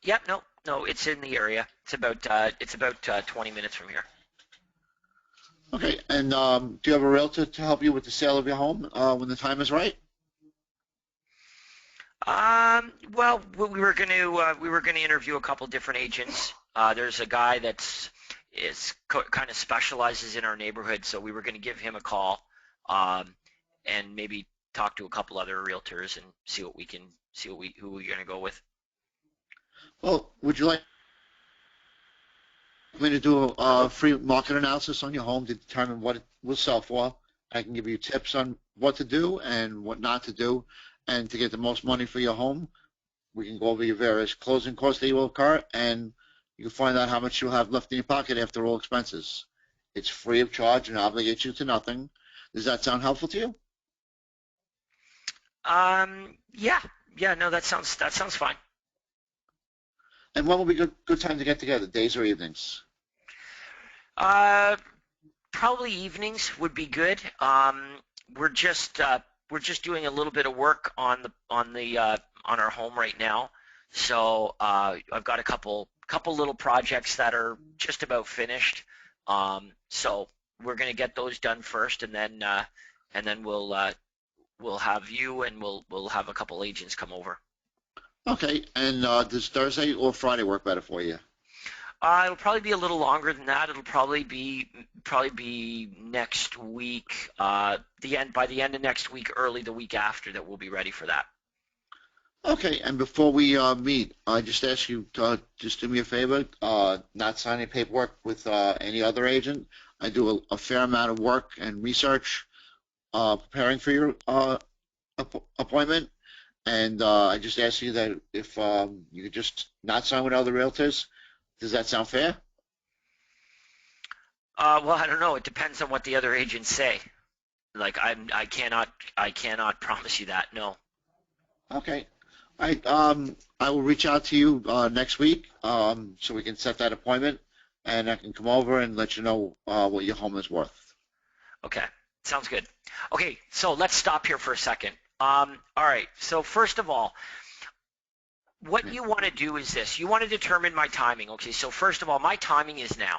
Yep, no, it's in the area. It's about 20 minutes from here. Okay, and do you have a realtor to help you with the sale of your home when the time is right? Well, we were going to interview a couple different agents. There's a guy kind of specializes in our neighborhood, so we were going to give him a call and maybe talk to a couple other realtors and see who we're going to go with. Well, would you like me to do a free market analysis on your home to determine what it will sell for? I can give you tips on what to do and what not to do, and to get the most money for your home. We can go over your various closing costs that you will incur, and you can find out how much you'll have left in your pocket after all expenses. It's free of charge and obligates you to nothing. Does that sound helpful to you? Yeah, no, that sounds fine. And when will be good time to get together, days or evenings? Probably evenings would be good. We're just doing a little bit of work on our home right now. So I've got a couple little projects that are just about finished. So we're going to get those done first, and then we'll have you, and we'll have a couple agents come over. Okay, and does Thursday or Friday work better for you? It'll probably be a little longer than that. It'll probably be next week. By the end of next week, early the week after, that we'll be ready for that. Okay, and before we meet, I just ask you to just do me a favor, not sign any paperwork with any other agent. I do a fair amount of work and research preparing for your appointment, And I just ask you that if you could just not sign with other realtors. Does that sound fair? Well, I don't know. It depends on what the other agents say. Like I cannot promise you that. No. Okay. All right. I will reach out to you next week so we can set that appointment, and I can come over and let you know what your home is worth. Okay. Sounds good. Okay. So let's stop here for a second. All right. So first of all, what you want to do is this. You want to determine my timing. Okay. So first of all, my timing is now.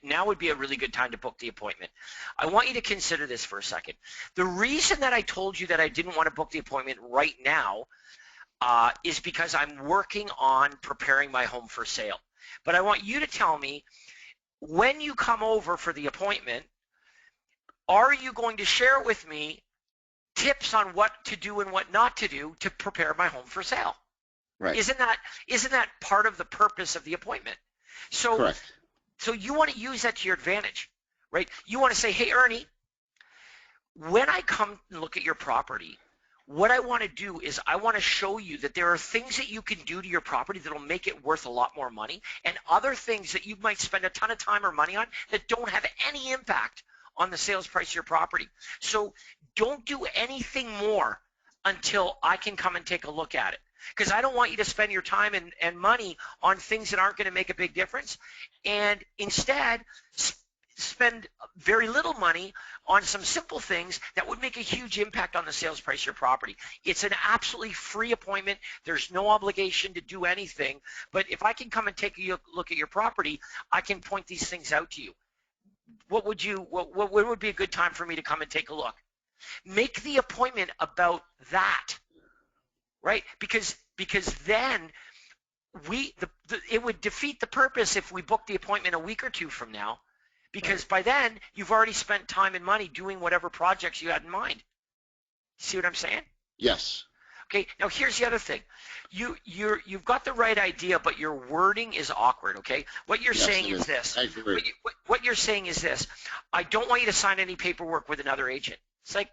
Now would be a really good time to book the appointment. I want you to consider this for a second. The reason that I told you that I didn't want to book the appointment right now is because I'm working on preparing my home for sale. But I want you to tell me, when you come over for the appointment, are you going to share with me tips on what to do and what not to do to prepare my home for sale? Right. Isn't that part of the purpose of the appointment? So, correct. So you want to use that to your advantage, right? You want to say, hey, Ernie, when I come and look at your property, what I want to do is I want to show you that there are things that you can do to your property that will make it worth a lot more money, and other things that you might spend a ton of time or money on that don't have any impact on the sales price of your property. So don't do anything more until I can come and take a look at it, because I don't want you to spend your time and money on things that aren't going to make a big difference, and instead spend very little money on some simple things that would make a huge impact on the sales price of your property. It's an absolutely free appointment. There's no obligation to do anything, but if I can come and take a look at your property, I can point these things out to you. What would be a good time for me to come and take a look? Make the appointment about that, right? Because then it would defeat the purpose if we book the appointment a week or two from now, because by then you've already spent time and money doing whatever projects you had in mind. See what I'm saying? Yes. Okay, now here's the other thing. You've got the right idea, but your wording is awkward, okay? What you're saying is this. I agree. What you're saying is this. I don't want you to sign any paperwork with another agent. It's like,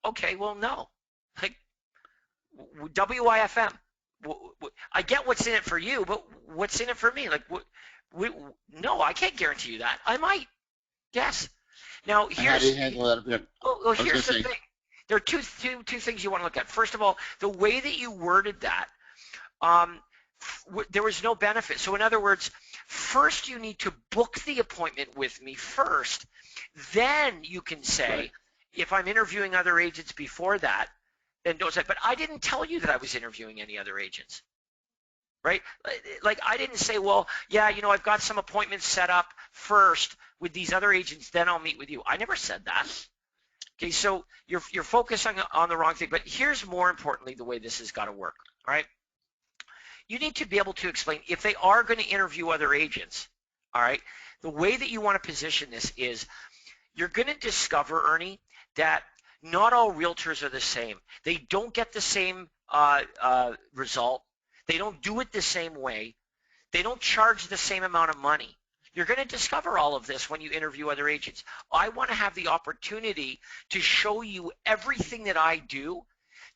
okay, well, no. Like, WIFM. I get what's in it for you, but what's in it for me? Like, no, I can't guarantee you that. I might. Yes. Now, How do you handle that a bit? Well, here's the thing. There are two things you want to look at. First of all, the way that you worded that, there was no benefit. So in other words, first you need to book the appointment with me first. Then you can say, right, if I'm interviewing other agents before that, then don't say, but I didn't tell you that I was interviewing any other agents. Right? Like, I didn't say, well, yeah, I've got some appointments set up first with these other agents, then I'll meet with you. I never said that. Okay, so you're focusing on the wrong thing, but here's more importantly the way this has got to work, all right? You need to be able to explain, if they are going to interview other agents, all right, the way that you want to position this is you're going to discover, Ernie, that not all realtors are the same. They don't get the same result. They don't do it the same way. They don't charge the same amount of money. You're going to discover all of this when you interview other agents. I want to have the opportunity to show you everything that I do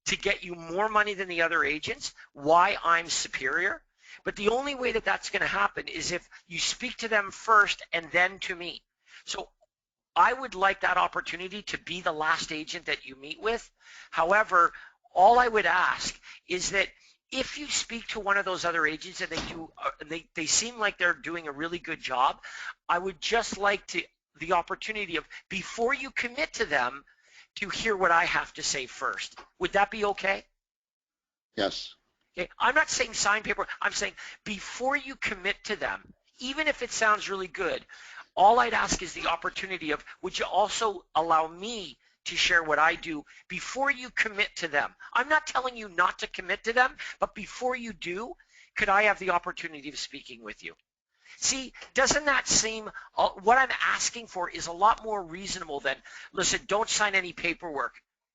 to get you more money than the other agents, why I'm superior. But the only way that that's going to happen is if you speak to them first and then to me. So I would like that opportunity to be the last agent that you meet with. However, all I would ask is that if you speak to one of those other agents and they seem like they're doing a really good job, I would just like the opportunity of, before you commit to them, to hear what I have to say first. Would that be okay? Yes. Okay. I'm not saying sign paper. I'm saying before you commit to them, even if it sounds really good, all I'd ask is the opportunity of, would you also allow me to share what I do before you commit to them? I'm not telling you not to commit to them, but before you do, could I have the opportunity of speaking with you? See, doesn't that seem, what I'm asking for is a lot more reasonable than, listen, don't sign any paperwork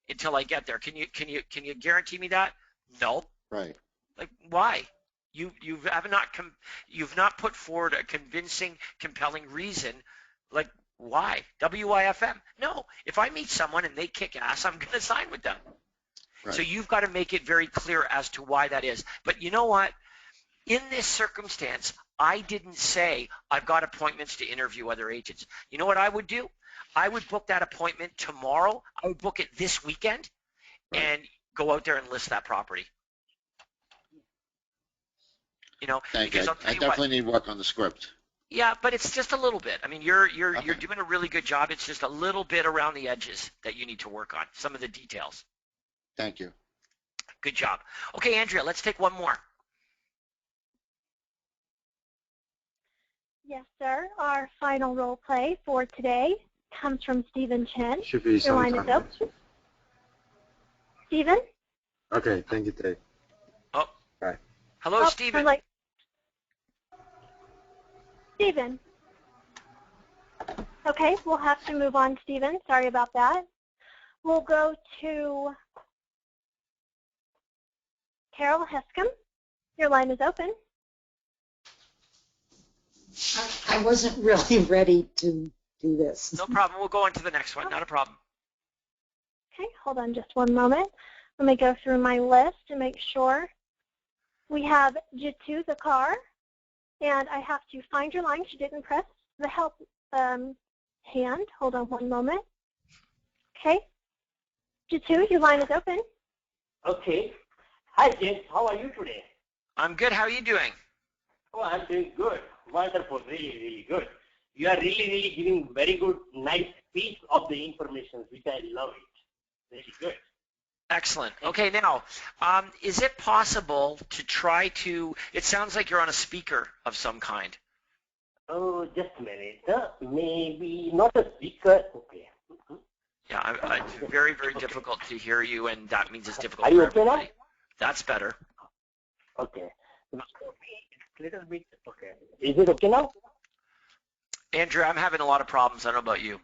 until I get there. Can you guarantee me that? No. Right. Like, why? You've not put forward a convincing, compelling reason. Like, why? WIFM? No. If I meet someone and they kick ass, I'm going to sign with them. Right. So you've got to make it very clear as to why that is. But you know what? In this circumstance, I didn't say I've got appointments to interview other agents. You know what I would do? I would book that appointment tomorrow. I would book it this weekend and go out there and list that property. You know, Thank you. because I'll tell I you definitely what. need work on the script. Yeah, but it's just a little bit. I mean, you're Okay. doing a really good job. It's just a little bit around the edges that you need to work on, some of the details. Thank you. Good job. Okay, Andrea, let's take one more. Yes, sir. Our final role play for today comes from Stephen Chen. Should be Your line is sometime. open. Stephen? Okay, thank you, Dave. Oh. Bye. Hello, Stephen. Stephen. Okay, we'll have to move on, Stephen. Sorry about that. We'll go to Carol Hescom. Your line is open. I wasn't really ready to do this. No problem. We'll go on to the next one. Not a problem. Okay, hold on just one moment. Let me go through my list to make sure. We have Jitu the car, and I have to find your line. She didn't press the help hand. Hold on one moment. Okay. Jitu, your line is open. Okay. Hi, James. How are you today? I'm good. How are you doing? Oh, I'm doing good. Wonderful. Really, really good. You are really giving very good, nice piece of the information, which I love it. Really good. Excellent. Okay, now, is it possible to try to, it sounds like you're on a speaker of some kind. Oh, just a minute. Maybe not a speaker. Okay. Yeah, it's very, very difficult to hear you, and that means it's difficult Are you for okay now? everybody. That's better. Okay. Little bit. Okay. Is it okay now? Andrew, I'm having a lot of problems. I don't know about you.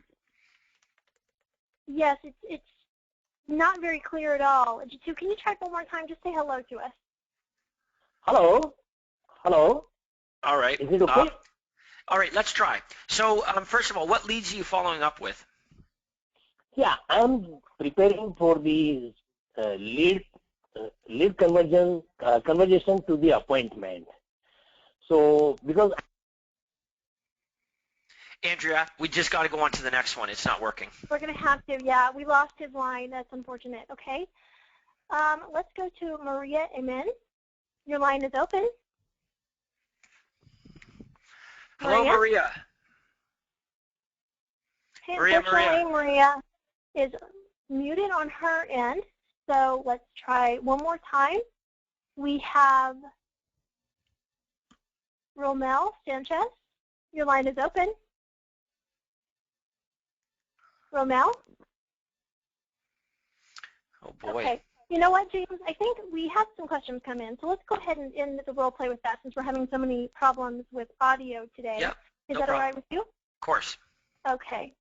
Yes, it's not very clear at all. Jitu, can you try one more time? Just say hello to us. Hello? Hello? All right. Is it okay? All right, let's try. So, first of all, what leads are you following up with? Yeah, I'm preparing for the lead conversation to the appointment. So, because Andrea, we just got to go on to the next one. It's not working. We're going to have to, yeah. We lost his line. That's unfortunate. Okay. Let's go to Maria Amen. Your line is open. Hello, Maria. Okay, unfortunately, Maria is muted on her end. So let's try one more time. We have Romel Sanchez. Your line is open. Romel? Oh, boy. Okay. You know what, James? I think we had some questions come in. So let's go ahead and end the role play with that since we're having so many problems with audio today. Yep, Is that all right with you? Of course. Okay.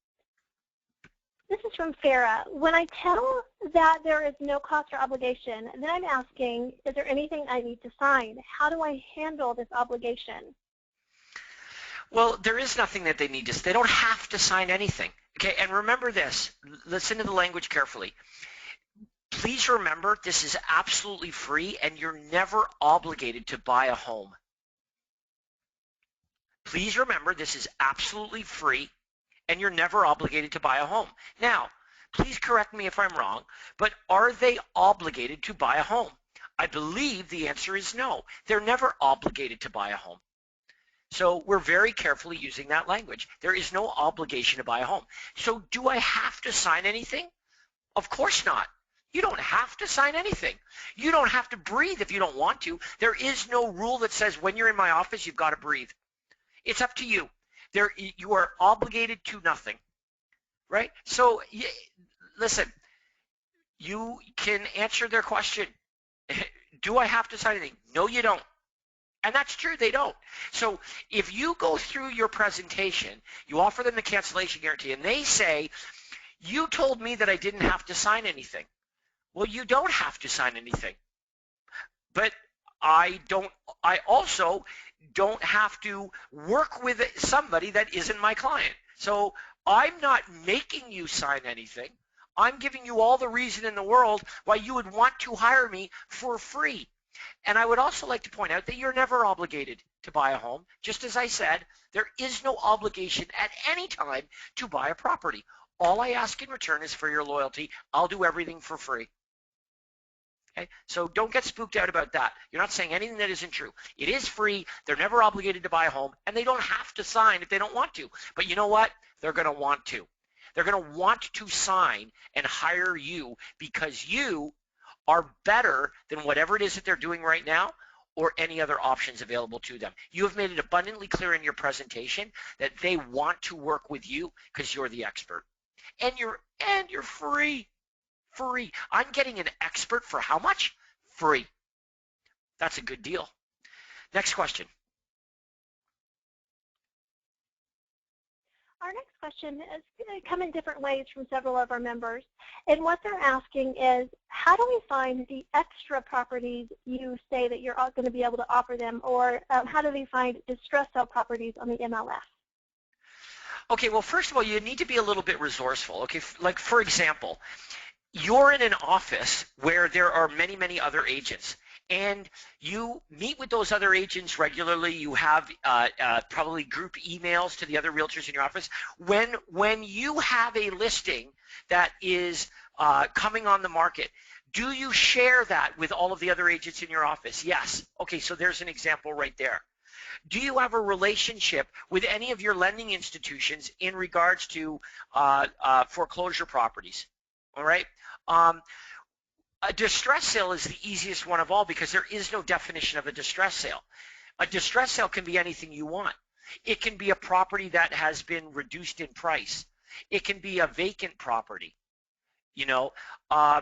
This is from Farah. When I tell that there is no cost or obligation, then I'm asking, is there anything I need to sign? How do I handle this obligation? Well, there is nothing that they need to, they don't have to sign anything. Okay, and remember this, listen to the language carefully. Please remember this is absolutely free and you're never obligated to buy a home. Please remember this is absolutely free and you're never obligated to buy a home. Now, please correct me if I'm wrong, but are they obligated to buy a home? I believe the answer is no. They're never obligated to buy a home. So we're very carefully using that language. There is no obligation to buy a home. So do I have to sign anything? Of course not. You don't have to sign anything. You don't have to breathe if you don't want to. There is no rule that says when you're in my office, you've got to breathe. It's up to you. You are obligated to nothing, right? So listen, you can answer their question. Do I have to sign anything? No, you don't. And that's true, they don't. So if you go through your presentation, you offer them the cancellation guarantee, and they say, you told me that I didn't have to sign anything. Well, you don't have to sign anything. But I also don't have to work with somebody that isn't my client. So I'm not making you sign anything. I'm giving you all the reason in the world why you would want to hire me for free. And I would also like to point out that you're never obligated to buy a home. Just as I said, there is no obligation at any time to buy a property. All I ask in return is for your loyalty. I'll do everything for free. Okay? So don't get spooked out about that. You're not saying anything that isn't true. It is free. They're never obligated to buy a home, and they don't have to sign if they don't want to. But you know what? They're going to want to. They're going to want to sign and hire you because you are better than whatever it is that they're doing right now or any other options available to them. You have made it abundantly clear in your presentation that they want to work with you because you're the expert. And you're free. Free. I'm getting an expert for how much? Free. That's a good deal. Next question. Our next question is going to come in different ways from several of our members. And what they're asking is, how do we find the extra properties you say that you're going to be able to offer them, or how do they find distressed sale properties on the MLS? Okay, well, first of all, you need to be a little bit resourceful. Okay, like for example, you're in an office where there are many, many other agents, and you meet with those other agents regularly. You have probably group emails to the other realtors in your office. When you have a listing that is coming on the market, do you share that with all of the other agents in your office? Yes. Okay, so there's an example right there. Do you have a relationship with any of your lending institutions in regards to foreclosure properties? All right. A distress sale is the easiest one of all because there is no definition of a distress sale. A distress sale can be anything you want. It can be a property that has been reduced in price. It can be a vacant property. A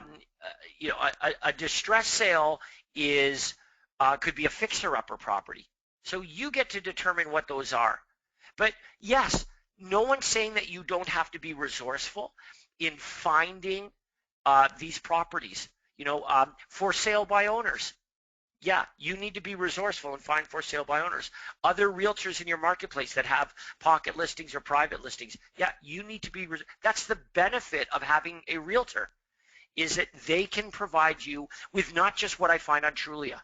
distress sale is could be a fixer-upper property. So you get to determine what those are. But yes, no one's saying that you don't have to be resourceful in finding these properties. For sale by owners. Yeah, you need to be resourceful and find for sale by owners. Other realtors in your marketplace that have pocket listings or private listings. Yeah, you need to be. That's the benefit of having a realtor, is that they can provide you with not just what I find on Trulia.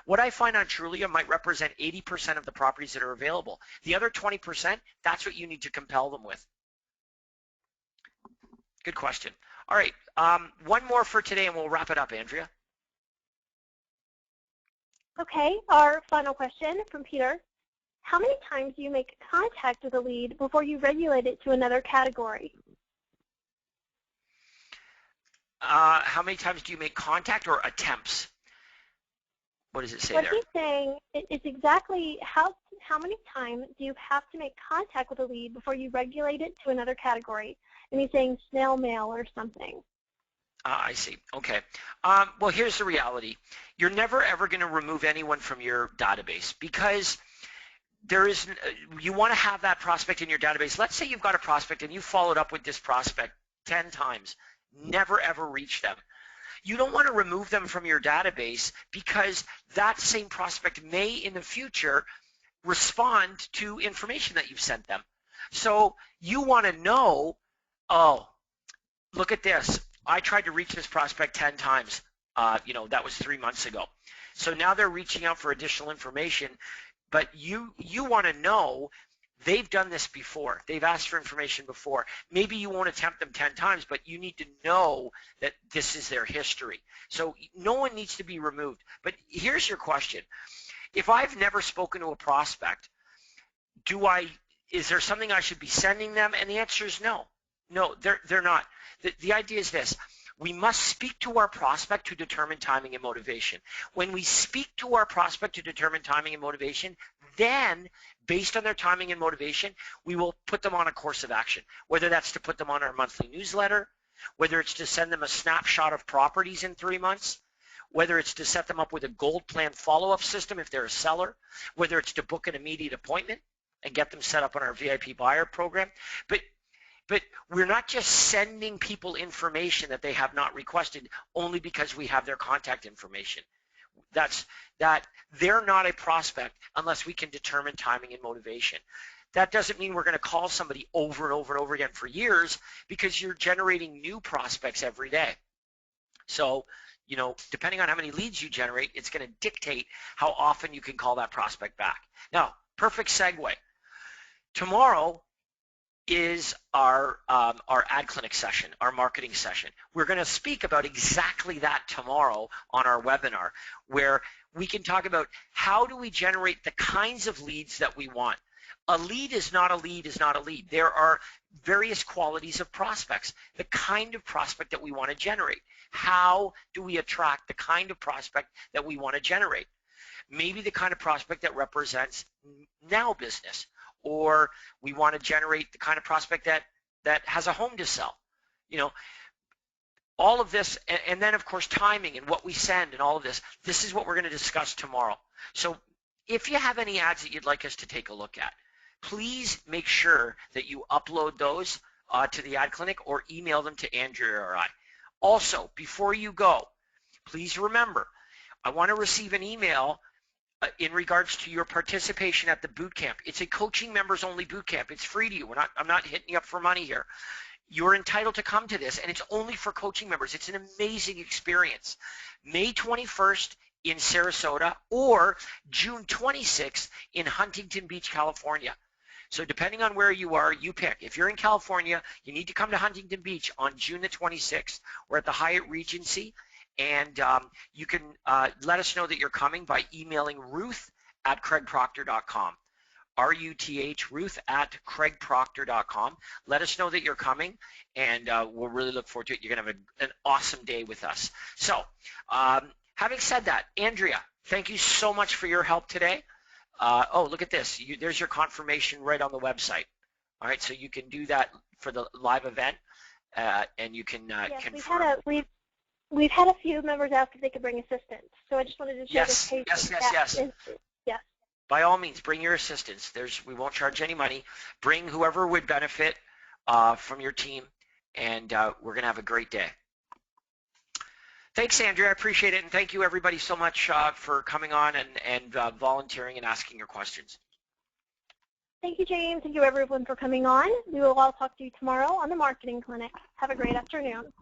What I find on Trulia might represent 80% of the properties that are available. The other 20%, that's what you need to compel them with. Good question. All right, one more for today and we'll wrap it up, Andrea. Okay, our final question from Peter. How many times do you make contact with a lead before you regulate it to another category? How many times do you make contact or attempts? What does it say there? What he's saying is exactly how many times do you have to make contact with a lead before you regulate it to another category? And he's saying snail mail or something. I see. Okay. Well, here's the reality. You're never, ever going to remove anyone from your database because you want to have that prospect in your database. Let's say you've got a prospect and you followed up with this prospect 10 times. Never, ever reach them. You don't want to remove them from your database because that same prospect may in the future respond to information that you've sent them. So you want to know, oh, look at this. I tried to reach this prospect 10 times. That was 3 months ago. So now they're reaching out for additional information, but you want to know they've done this before. They've asked for information before. Maybe you won't attempt them 10 times, but you need to know that this is their history. So no one needs to be removed. But here's your question. If I've never spoken to a prospect, is there something I should be sending them? And the answer is no. No, they're not. The idea is this. We must speak to our prospect to determine timing and motivation. When we speak to our prospect to determine timing and motivation, then based on their timing and motivation, we will put them on a course of action, whether that's to put them on our monthly newsletter, whether it's to send them a snapshot of properties in 3 months, whether it's to set them up with a gold plan follow-up system if they're a seller, whether it's to book an immediate appointment and get them set up on our VIP buyer program. But we're not just sending people information that they have not requested only because we have their contact information. They're not a prospect unless we can determine timing and motivation. That doesn't mean we're going to call somebody over and over and over again for years, because you're generating new prospects every day. So, you know, depending on how many leads you generate, it's going to dictate how often you can call that prospect back. Now, perfect segue. Tomorrow is our ad clinic session, our marketing session. We're going to speak about exactly that tomorrow on our webinar, where we can talk about how do we generate the kinds of leads that we want. A lead is not a lead is not a lead. There are various qualities of prospects, the kind of prospect that we want to generate. How do we attract the kind of prospect that we want to generate? Maybe the kind of prospect that represents now business, or we want to generate the kind of prospect that has a home to sell. You know, all of this, and then of course timing and what we send and all of this. This is what we're going to discuss tomorrow. So if you have any ads that you'd like us to take a look at, please make sure that you upload those to the ad clinic or email them to Andrea or I. Also, before you go, please remember, I want to receive an email in regards to your participation at the boot camp. It's a coaching members only boot camp. It's free to you. I'm not hitting you up for money here. You're entitled to come to this, and it's only for coaching members. It's an amazing experience. May 21st in Sarasota, or June 26th in Huntington Beach, California. So depending on where you are, you pick. If you're in California, you need to come to Huntington Beach on June the 26th. We're at the Hyatt Regency. And you can let us know that you're coming by emailing ruth@craigproctor.com. R-U-T-H, ruth@craigproctor.com. Let us know that you're coming, and we'll really look forward to it. You're going to have an awesome day with us. So having said that, Andrea, thank you so much for your help today. Oh, look at this. There's your confirmation right on the website. All right, so you can do that for the live event, and you can yes, confirm. We've had a few members ask if they could bring assistants, so I just wanted to share this page. Yes. Yes. By all means, bring your assistants. We won't charge any money. Bring whoever would benefit from your team, and we're going to have a great day. Thanks, Andrea. I appreciate it, and thank you everybody so much for coming on and volunteering and asking your questions. Thank you, James. Thank you, everyone, for coming on. We will all talk to you tomorrow on the Marketing Clinic. Have a great afternoon.